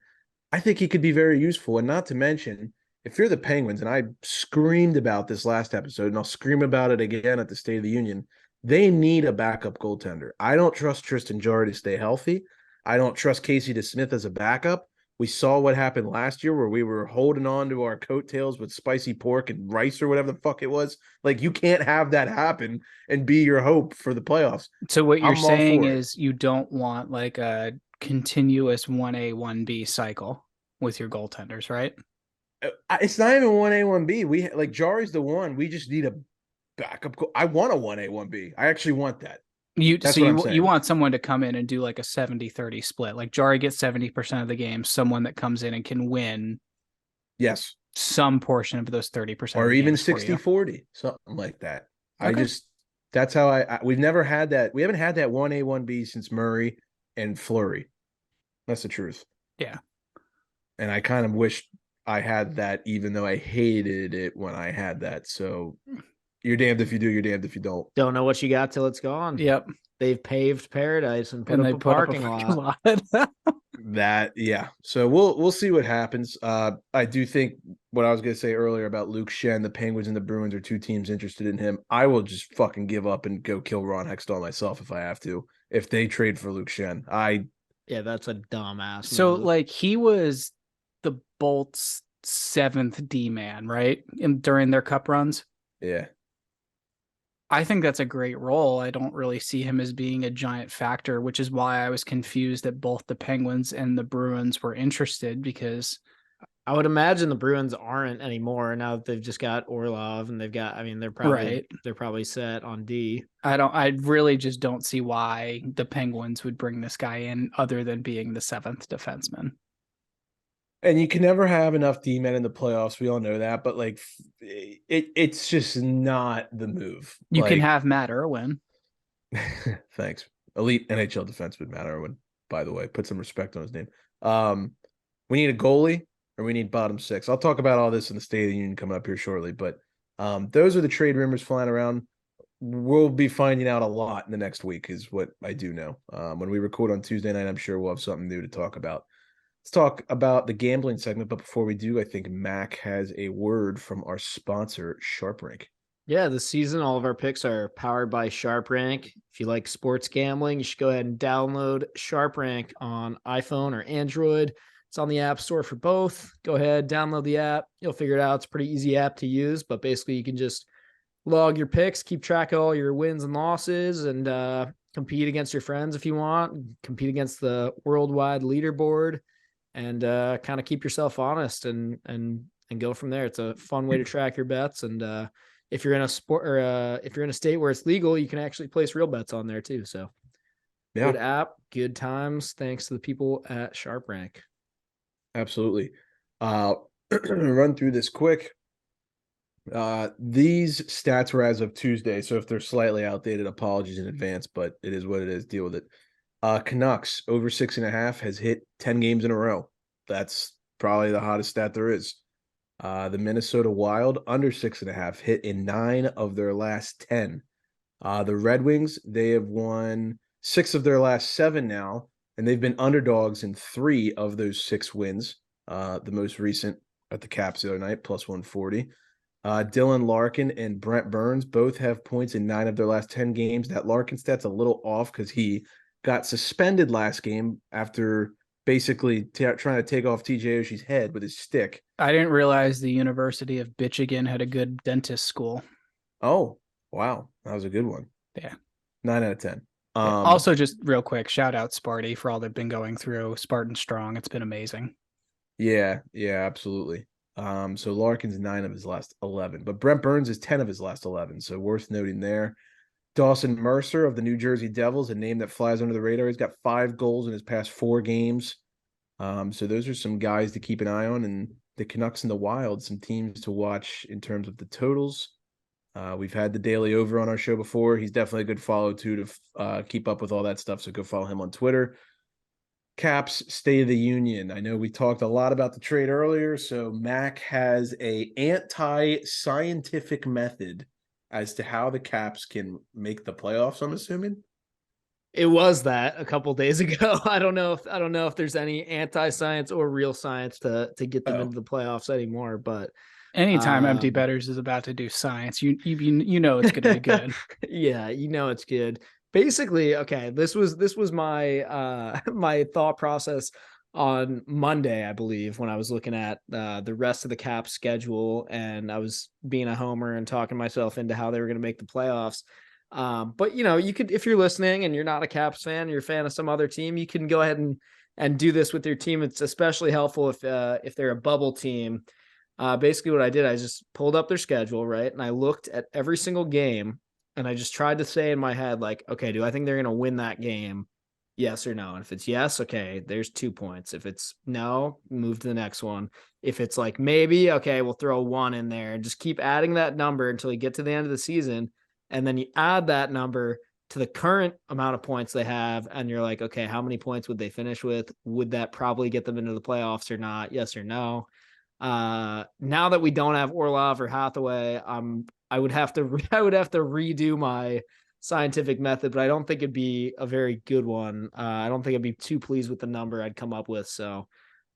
I think he could be very useful. And not to mention, if you're the Penguins, and I screamed about this last episode, and I'll scream about it again at the State of the Union, they need a backup goaltender. I don't trust Tristan Jarry to stay healthy. I don't trust Casey DeSmith as a backup. We saw what happened last year where we were holding on to our coattails with spicy pork and rice or whatever the fuck it was. Like, you can't have that happen and be your hope for the playoffs. So what you're saying is you don't want like a continuous 1A, 1B cycle with your goaltenders, right? It's not even 1A, 1B. We like Jarry's the one. We just need a backup. I want a 1A, 1B. I actually want that. You want someone to come in and do like a 70-30 split. Like Jarry gets 70% of the game, someone that comes in and can win some portion of those 30%. Or even 60-40, something like that. Okay. That's how we've never had that. We haven't had that 1A, 1B since Murray and Fleury. That's the truth. Yeah. And I kind of wish I had that, even though I hated it when I had that. So you're damned if you do, you're damned if you don't. Don't know what you got till it's gone. Yep. They've paved paradise and put up a parking lot. So we'll see what happens. I do think what I was going to say earlier about Luke Shen, the Penguins and the Bruins are two teams interested in him. I will just fucking give up and go kill Ron Hextall myself if I have to, if they trade for Luke Shen. Yeah, that's a dumbass. So like he was the Bolts' 7th D man, right? During their cup runs. Yeah. I think that's a great role. I don't really see him as being a giant factor, which is why I was confused that both the Penguins and the Bruins were interested, because I would imagine the Bruins aren't anymore now that they've just got Orlov and they've got, I mean, they're probably set on D. I really just don't see why the Penguins would bring this guy in other than being the 7th defenseman. And you can never have enough D-men in the playoffs. We all know that, but like it's just not the move. You can have Matt Irwin. Thanks. Elite NHL defenseman Matt Irwin, by the way. Put some respect on his name. We need a goalie or we need bottom 6. I'll talk about all this in the State of the Union coming up here shortly, but those are the trade rumors flying around. We'll be finding out a lot in the next week is what I do know. When we record on Tuesday night, I'm sure we'll have something new to talk about. Let's talk about the gambling segment, but before we do, I think Mac has a word from our sponsor, SharpRank. Yeah, this season, all of our picks are powered by SharpRank. If you like sports gambling, you should go ahead and download SharpRank on iPhone or Android. It's on the App Store for both. Go ahead, download the app. You'll figure it out. It's a pretty easy app to use, but basically you can just log your picks, keep track of all your wins and losses, and compete against your friends if you want, compete against the worldwide leaderboard, and kind of keep yourself honest and go from there. It's a fun way to track your bets. And if you're in a sport or if you're in a state where it's legal, you can actually place real bets on there too. So Good app, good times. Thanks to the people at SharpRank. Absolutely. Run through this quick. These stats were as of Tuesday, so if they're slightly outdated, apologies in advance, but it is what it is. Deal with it. Canucks over 6.5 has hit 10 games in a row. That's probably the hottest stat there is. The Minnesota Wild under 6.5 hit in 9 of their last 10. The Red Wings, they have won 6 of their last 7 now, and they've been underdogs in 3 of those 6 wins. The most recent at the Caps the other night, plus 140. Dylan Larkin and Brent Burns both have points in 9 of their last 10 games. That Larkin stat's a little off because he got suspended last game after basically trying to take off TJ Oshie's head with his stick. I didn't realize the University of Michigan had a good dentist school. Oh, wow. That was a good one. Yeah. 9 out of 10. Also, just real quick, shout out Sparty for all they've been going through. Spartan Strong. It's been amazing. Yeah, absolutely. So Larkin's 9 of his last 11, but Brent Burns is 10 of his last 11. So worth noting there. Dawson Mercer of the New Jersey Devils, a name that flies under the radar. He's got 5 goals in his past 4 games. So those are some guys to keep an eye on. And the Canucks and the Wild, some teams to watch in terms of the totals. We've had the Daily Over on our show before. He's definitely a good follow, too, to keep up with all that stuff. So go follow him on Twitter. Caps State of the Union. I know we talked a lot about the trade earlier, so Mac has a anti-scientific method as to how the Caps can make the playoffs, I'm assuming. It was that a couple days ago. I don't know if there's any anti-science or real science to get them into the playoffs anymore, but anytime Empty Betters is about to do science, you know it's going to be good. Yeah, it's good. Basically, okay, this was my my thought process on Monday, I believe, when I was looking at the rest of the Caps schedule, and I was being a homer and talking myself into how they were going to make the playoffs. But you could, if you're listening and you're not a Caps fan, you're a fan of some other team, you can go ahead and do this with your team. It's especially helpful if they're a bubble team. Basically what I did, I just pulled up their schedule, right? And I looked at every single game. And I just tried to say in my head, like, okay, do I think they're going to win that game? Yes or no? And if it's yes, okay, there's 2 points. If it's no, move to the next one. If it's like maybe, okay, we'll throw 1 in there and just keep adding that number until you get to the end of the season. And then you add that number to the current amount of points they have. And you're like, okay, how many points would they finish with? Would that probably get them into the playoffs or not? Yes or no? Now that we don't have Orlov or Hathaway, I would have to redo my scientific method, but I don't think it'd be a very good one. I don't think I'd be too pleased with the number I'd come up with. So,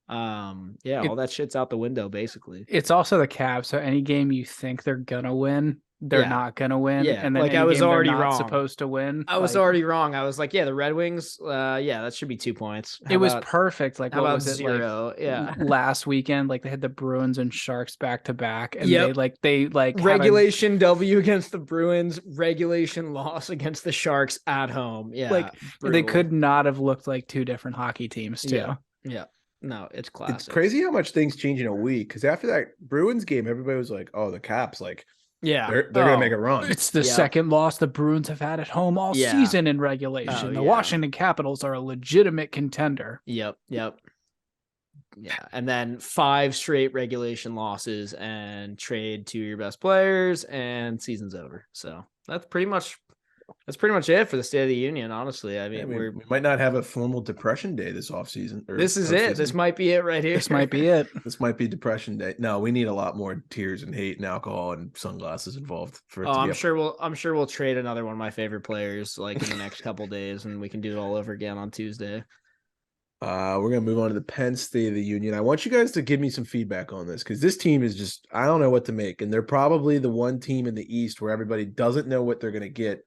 all that shit's out the window, basically. It's also the Cavs, so any game you think they're gonna win, they're not gonna win. Yeah, And then like I was already wrong. Supposed to win. I was already wrong. I was like, yeah, the Red Wings. That should be 2 points. It was perfect. Like, how what about was it? 0? Like, yeah, last weekend, like they had the Bruins and Sharks back to back, and Yep. they regulation W against the Bruins, regulation loss against the Sharks at home. Yeah, like brutal. They could not have looked like 2 different hockey teams too. Yeah. No, it's classic. It's crazy how much things change in a week. Because after that Bruins game, everybody was like, "Oh, the Caps, like, they're gonna make a run." It's the second loss the Bruins have had at home all season in regulation. The Washington Capitals are a legitimate contender. Yep. Yeah, and then 5 straight regulation losses and trade 2 of your best players, and season's over. So that's pretty much it for the State of the Union, honestly. I mean, we might not have a formal depression day this offseason. This is it. This might be it right here. This might be it. This might be depression day. No, we need a lot more tears and hate and alcohol and sunglasses involved for it to be I'm sure we'll trade another one of my favorite players like in the next couple days, and we can do it all over again on Tuesday. We're gonna move on to the Penn State of the Union. I want you guys to give me some feedback on this because this team is just, I don't know what to make, and they're probably the one team in the East where everybody doesn't know what they're gonna get.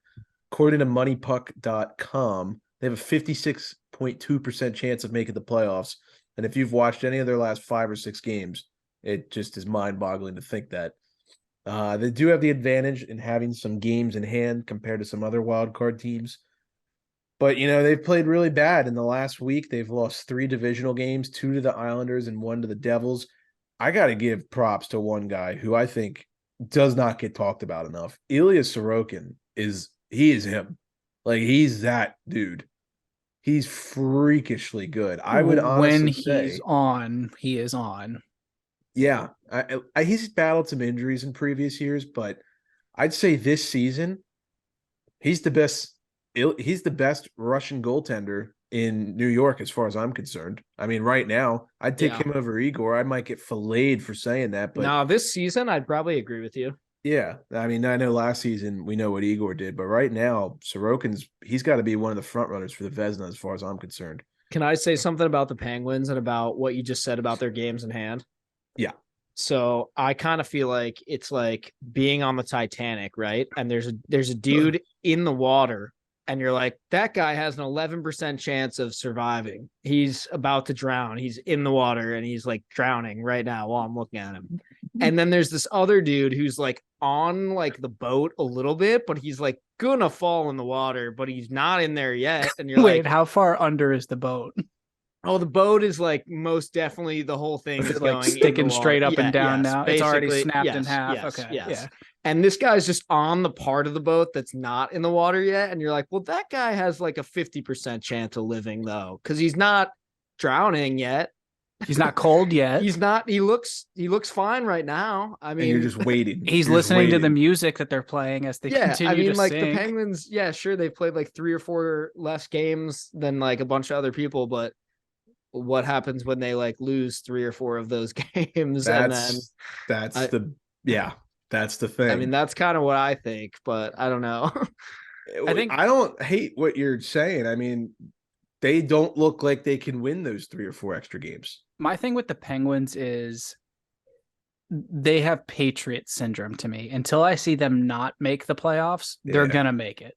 According to moneypuck.com, they have a 56.2% chance of making the playoffs. And if you've watched any of their last 5 or 6 games, it just is mind-boggling to think that. They do have the advantage in having some games in hand compared to some other wild card teams. But, they've played really bad in the last week. They've lost 3 divisional games, 2 to the Islanders and 1 to the Devils. I got to give props to one guy who I think does not get talked about enough. Ilya Sorokin he is him. Like, he's that dude. He's freakishly good. I would honestly when say, he's on, he is on. Yeah, he's battled some injuries in previous years, but I'd say this season he's the best. He's the best Russian goaltender in New York, as far as I'm concerned. I mean, right now, I'd take him over Igor. I might get filleted for saying that, but no, this season I'd probably agree with you. yeah, I mean, I know last season we know what Igor did, but right now, he's got to be one of the front runners for the Vezina, as far as I'm concerned. Can I say something about the Penguins and about what you just said about their games in hand? Yeah. So I kind of feel like it's like being on the Titanic, right? And there's a dude in the water, and you're like, that guy has an 11% chance of surviving. He's about to drown. He's in the water and he's like drowning right now while I'm looking at him. And then there's this other dude who's like on like the boat a little bit, but he's like gonna fall in the water, but he's not in there yet. And you're Wait, like, how far under is the boat? oh, the boat is like most definitely the whole thing is Like going sticking straight up and down now. It's already basically, snapped in yes, half. yes, Okay. yes. Yeah. And this guy's just on the part of the boat that's not in the water yet. And you're like, well, that guy has like a 50% chance of living though, because he's not drowning yet. He's not cold yet. He's not. He looks fine right now. I mean, and you're just waiting. He's listening to the music that they're playing as they continue I mean, to like sing. the Penguins, yeah, sure, they've played like 3 or 4 less games than like a bunch of other people, but what happens when they like lose 3 or 4 of those games? That's the thing. I mean, that's kind of what I think, but I don't know. I don't hate what you're saying. I mean, they don't look like they can win those 3 or 4 extra games. My thing with the Penguins is they have Patriot syndrome to me. Until I see them not make the playoffs, they're gonna make it.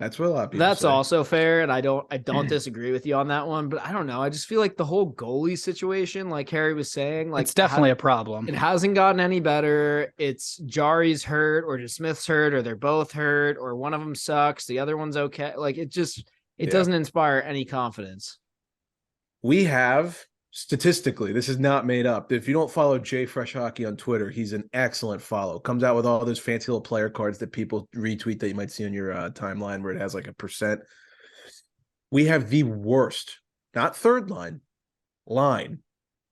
That's what a lot of people That's say. also fair, and I don't disagree with you on that one, but I don't know. I just feel like the whole goalie situation, like Harry was saying, like it's definitely a problem. It hasn't gotten any better. It's Jari's hurt, or just Smith's hurt, or they're both hurt, or one of them sucks, the other one's okay. Like it doesn't inspire any confidence. We have statistically, this is not made up. If you don't follow Jay Fresh Hockey on Twitter, he's an excellent follow. Comes out with all those fancy little player cards that people retweet that you might see on your timeline where it has like a percent. We have the worst, not third line,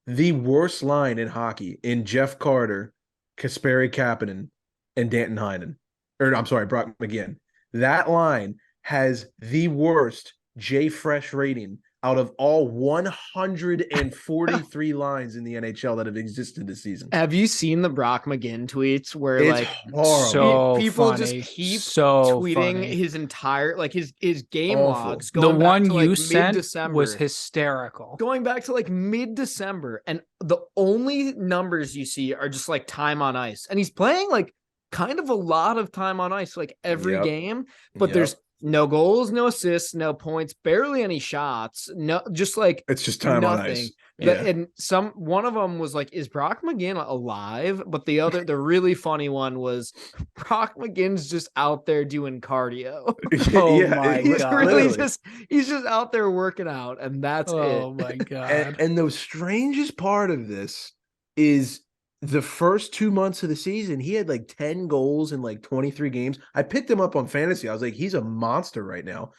the worst line in hockey in Jeff Carter, Kasperi Kapanen, and Danton Heinen. Brock McGinn. That line has the worst Jay Fresh rating out of all 143 lines in the NHL that have existed this season. Have you seen the Brock McGinn tweets where it's like horrible. So people funny. just keep so tweeting funny. his entire like his game Awful. logs The going back one to, like, you sent mid-December. was hysterical. Going back to like mid-December, and the only numbers you see are just like time on ice, and he's playing like kind of a lot of time on ice like every game, but there's no goals, no assists, no points, barely any shots. No, just like it's just time on ice. And one of them was like, is Brock McGinn alive? But the really funny one was Brock McGinn's just out there doing cardio. My he's God. really he's just out there working out, and that's it. Oh my God. And the strangest part of this is the first 2 months of the season, he had like 10 goals in like 23 games. I picked him up on fantasy. I was like, he's a monster right now.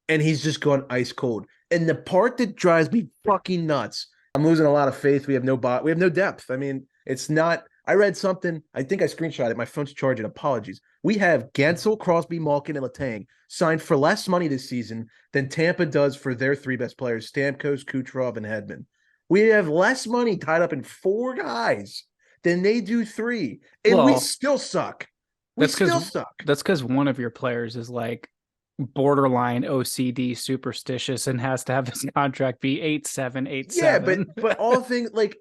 And he's just gone ice cold. And the part that drives me fucking nuts, I'm losing a lot of faith. We have no depth. I mean, it's not. I read something. I think I screenshot it. My phone's charging. Apologies. We have Gensel, Crosby, Malkin, and Letang signed for less money this season than Tampa does for their 3 best players, Stamkos, Kucherov, and Hedman. We have less money tied up in 4 guys than they do 3, and we still suck. That's because one of your players is like borderline OCD superstitious and has to have his contract be 8-7. Yeah, but all things like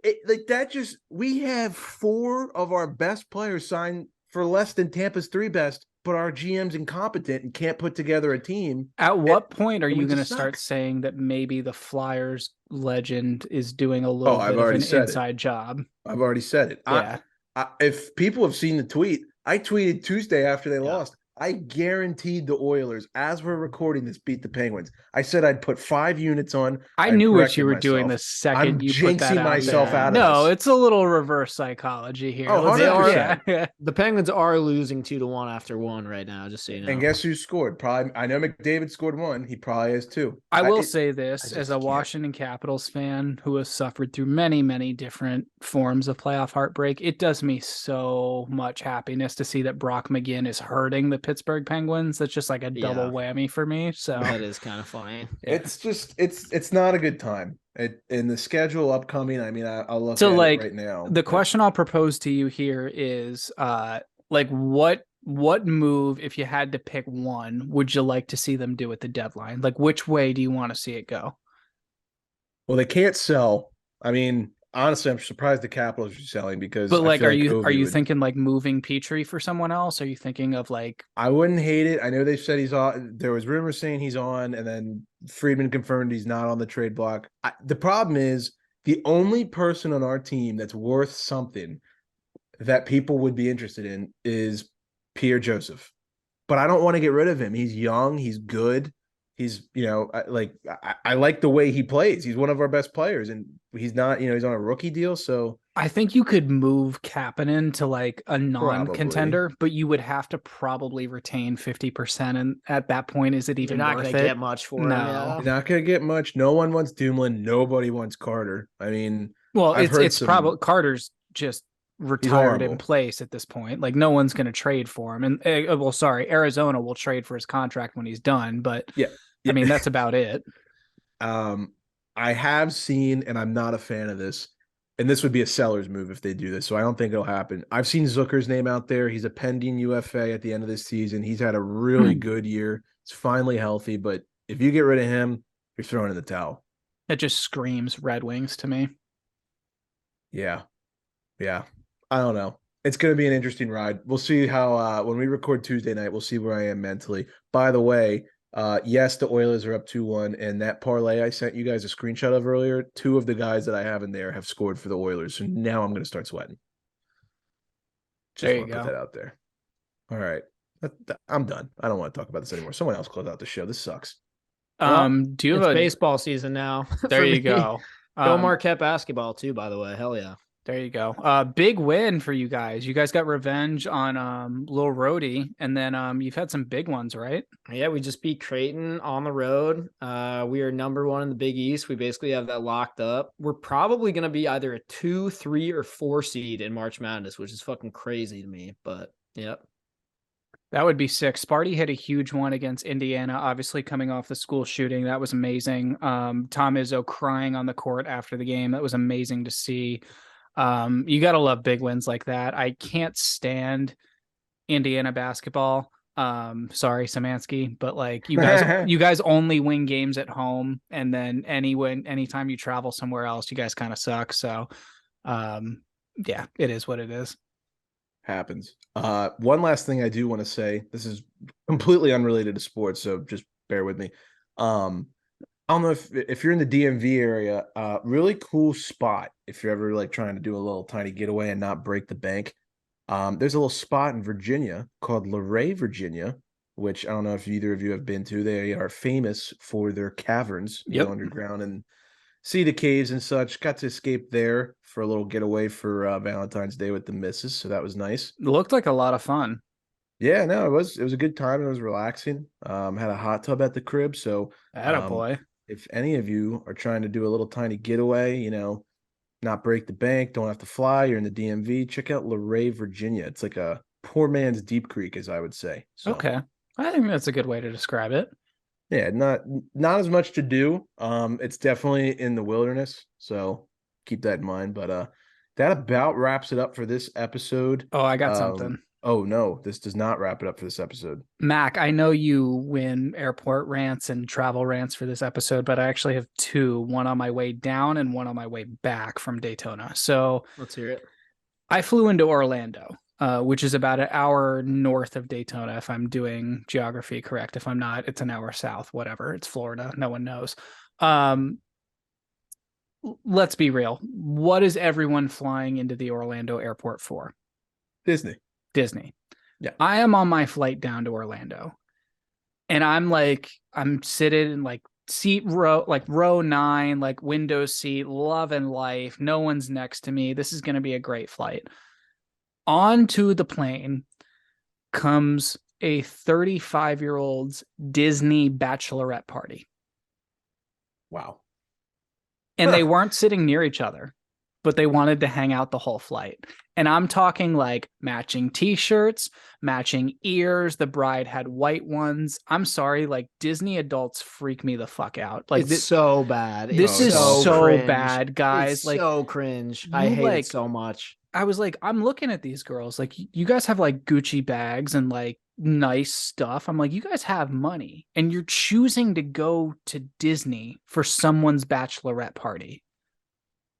that. Just we have 4 of our best players signed for less than Tampa's 3 best, but our GM's incompetent and can't put together a team. At what point are you going to start saying that maybe the Flyers legend is doing a little bit of an inside job? I've already said it. Yeah. If people have seen the tweet, I tweeted Tuesday after they lost. I guaranteed the Oilers, as we're recording this, beat the Penguins. I said I'd put 5 units on. I I've knew what corrected you were doing myself. the second I'm you put that jinxing out myself there. out of No, this. it's a little reverse psychology here. Oh, Let's- 100%. Yeah. The Penguins are losing 2-1 after one right now, just so you know. And guess who scored? Probably, I know McDavid scored 1. He probably has 2. I will say this I as just a can't. Washington Capitals fan who has suffered through many, many different forms of playoff heartbreak. It does me so much happiness to see that Brock McGinn is hurting the Pittsburgh Penguins. That's just like a double whammy for me. So that is kind of funny. It's just it's not a good time. In the schedule upcoming, I mean, I'll look So, at like, it right now. the question I'll propose to you here is like what move, if you had to pick one, would you like to see them do at the deadline? Like, which way do you want to see it go? Well, they can't sell. I mean, honestly, I'm surprised the Capitals are selling because But I like, feel are you Ovi would- thinking like moving Petrie for someone else? Are you thinking of like I wouldn't hate it. I know they said he's on. There was rumors saying he's on, and then Friedman confirmed he's not on the trade block. The problem is the only person on our team that's worth something that people would be interested in is Pierre Joseph. But I don't want to get rid of him. He's young. He's good. He's, I like the way he plays. He's one of our best players, and he's not, he's on a rookie deal. So I think you could move Kapanen to like a non-contender, but you would have to probably retain 50%. And at that point, is it even You're not worth going to it? get much for him. No. Yeah. you're not going to get much. No one wants Dumoulin. Nobody wants Carter. I mean, Well, I've heard it's some- probably Carter's just retired in horrible. place at this point. Like, no one's going to trade for him. And Arizona will trade for his contract when he's done. But Yeah. I mean, that's about it. I have seen, and I'm not a fan of this, and this would be a seller's move if they do this, so I don't think it'll happen. I've seen Zucker's name out there. He's a pending UFA at the end of this season. He's had a really good year. He's finally healthy, but if you get rid of him, you're throwing in the towel. It just screams Red Wings to me. Yeah. I don't know. It's going to be an interesting ride. We'll see how when we record Tuesday night, we'll see where I am mentally. By the way, yes, the Oilers are up 2-1, and that parlay I sent you guys a screenshot of earlier, 2 of the guys that I have in there have scored for the Oilers. So now I'm going to start sweating. Just There you want to put go. that out there. All right. I'm done. I don't want to talk about this anymore. Someone else close out the show. This sucks. Do you It's have a baseball season now. There for you me. go. Go Marquette basketball too, by the way. Hell yeah. There you go. Big win for you guys. You guys got revenge on Lil Rhodey, and then you've had some big ones, right? Yeah, we just beat Creighton on the road. We are number 1 in the Big East. We basically have that locked up. We're probably going to be either a 2, 3, or 4 seed in March Madness, which is fucking crazy to me. But yep. That would be sick. Sparty hit a huge one against Indiana, obviously coming off the school shooting. That was amazing. Tom Izzo crying on the court after the game. That was amazing to see. You got to love big wins like that. I can't stand Indiana basketball. Sorry, Samansky, but like you guys only win games at home, and then anytime you travel somewhere else, you guys kind of suck. So, yeah, it is what it is. Happens. One last thing I do want to say. This is completely unrelated to sports, so just bear with me. I don't know if you're in the DMV area, really cool spot if you're ever like trying to do a little tiny getaway and not break the bank. There's a little spot in Virginia called Luray, Virginia, which I don't know if either of you have been to. They are famous for their caverns, Yep. go underground and see the caves and such. Got to escape there for a little getaway for Valentine's Day with the missus, so that was nice. It looked like a lot of fun. Yeah, no, it was a good time. It was relaxing. Had a hot tub at the crib, so Attaboy. if any of you are trying to do a little tiny getaway, not break the bank, don't have to fly, you're in the DMV, check out Luray, Virginia. It's like a poor man's Deep Creek, as I would say. So, Okay. I think that's a good way to describe it. yeah, not as much to do. It's definitely in the wilderness, so keep that in mind. But that about wraps it up for this episode. Oh, I got something. Oh no, this does not wrap it up for this episode. Mac, I know you win airport rants and travel rants for this episode, but I actually have 2, one on my way down and one on my way back from Daytona. So Let's hear it. I flew into Orlando, which is about an hour north of Daytona, if I'm doing geography correct. If I'm not, it's an hour south, whatever. It's Florida. No one knows. Let's be real. What is everyone flying into the Orlando airport for? Disney. Disney. Yeah. I am on my flight down to Orlando. And I'm sitting in like row 9, like window seat, loving life. No one's next to me. This is going to be a great flight. Onto the plane comes a 35-year-old's Disney bachelorette party. Wow. And they weren't sitting near each other, but they wanted to hang out the whole flight. And I'm talking like matching t-shirts, matching ears. The bride had white ones. I'm sorry, like Disney adults freak me the fuck out. Like it's so bad. This is so cringe. bad, guys. It's like so cringe. I hate it so much. I was like, I'm looking at these girls, like you guys have like Gucci bags and like nice stuff. I'm like, you guys have money and you're choosing to go to Disney for someone's bachelorette party.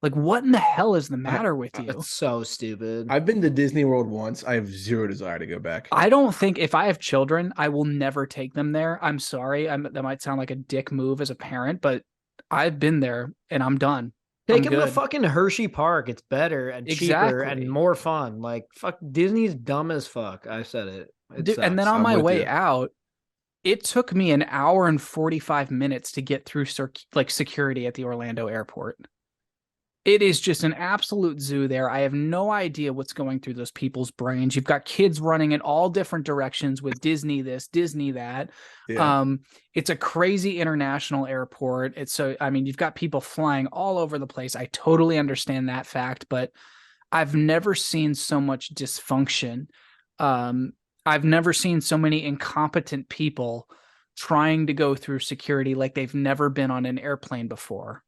Like, what in the hell is the matter with you? It's so stupid. I've been to Disney World once. I have zero desire to go back. I don't think if I have children, I will never take them there. I'm sorry. That might sound like a dick move as a parent, but I've been there and I'm done. Take him to fucking Hershey Park. It's better and cheaper and more fun. Like, fuck, Disney's dumb as fuck. I said it. Dude, and then on my way out, it took me an hour and 45 minutes to get through security at the Orlando airport. It is just an absolute zoo there. I have no idea what's going through those people's brains. You've got kids running in all different directions with Disney this, Disney that. Yeah. It's a crazy international airport. You've got people flying all over the place. I totally understand that fact, but I've never seen so much dysfunction. I've never seen so many incompetent people trying to go through security like they've never been on an airplane before.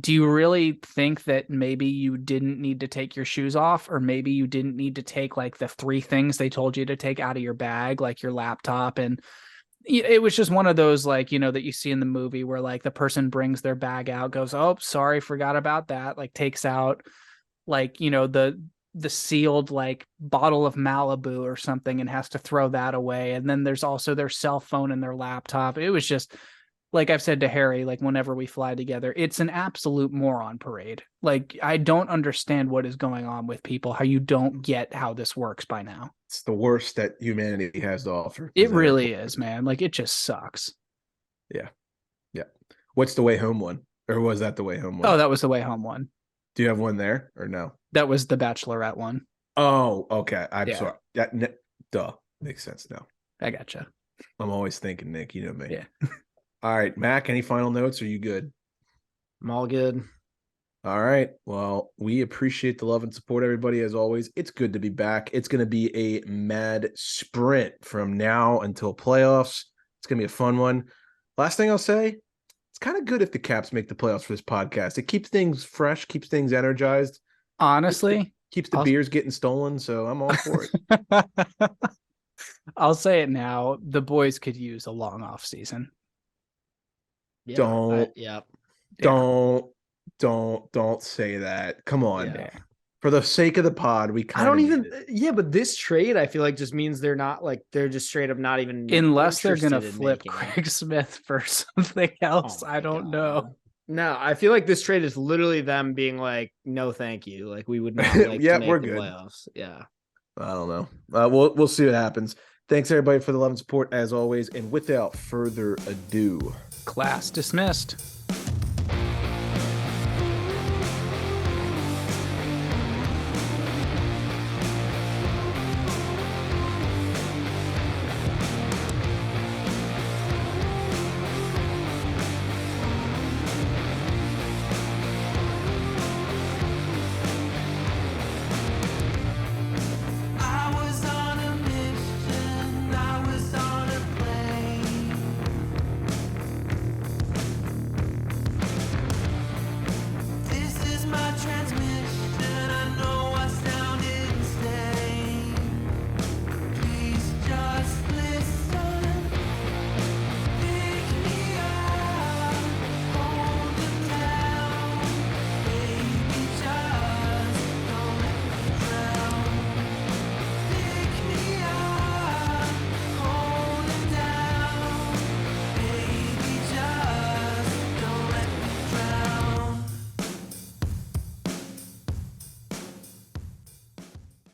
Do you really think that maybe you didn't need to take your shoes off, or maybe you didn't need to take like the 3 things they told you to take out of your bag, like your laptop? And it was just one of those, like, that you see in the movie where like the person brings their bag out, goes, oh, sorry, forgot about that. Like takes out like, the sealed like bottle of Malibu or something and has to throw that away. And then there's also their cell phone and their laptop. It was just, like I've said to Harry, like whenever we fly together, it's an absolute moron parade. Like, I don't understand what is going on with people, how you don't get how this works by now. It's the worst that humanity has to offer. It really is, man. Like, it just sucks. Yeah. Yeah. What's the way home one? Or was that the way home one? Oh, that was the way home one. Do you have one there or no? That was the Bachelorette one. Oh, okay. I'm sorry. Duh. Makes sense now. I gotcha. I'm always thinking, Nick, you know me. Yeah. All right, Mac, any final notes? Are you good? I'm all good. All right. Well, we appreciate the love and support, everybody, as always. It's good to be back. It's going to be a mad sprint from now until playoffs. It's going to be a fun one. Last thing I'll say, it's kind of good if the Caps make the playoffs for this podcast. It keeps things fresh, keeps things energized. Honestly. Keeps the beers getting stolen, so I'm all for it. I'll say it now. The boys could use a long off season. Yeah, don't say that. Come on. Yeah. For the sake of the pod, but this trade I feel like just means they're just straight up not even, unless they're gonna flip Craig Smith for something else. I don't know. No, I feel like this trade is literally them being like, no, thank you. Like, we would not like to make we're the good. Playoffs. Yeah. I don't know. We'll see what happens. Thanks everybody for the love and support as always. And without further ado, class dismissed.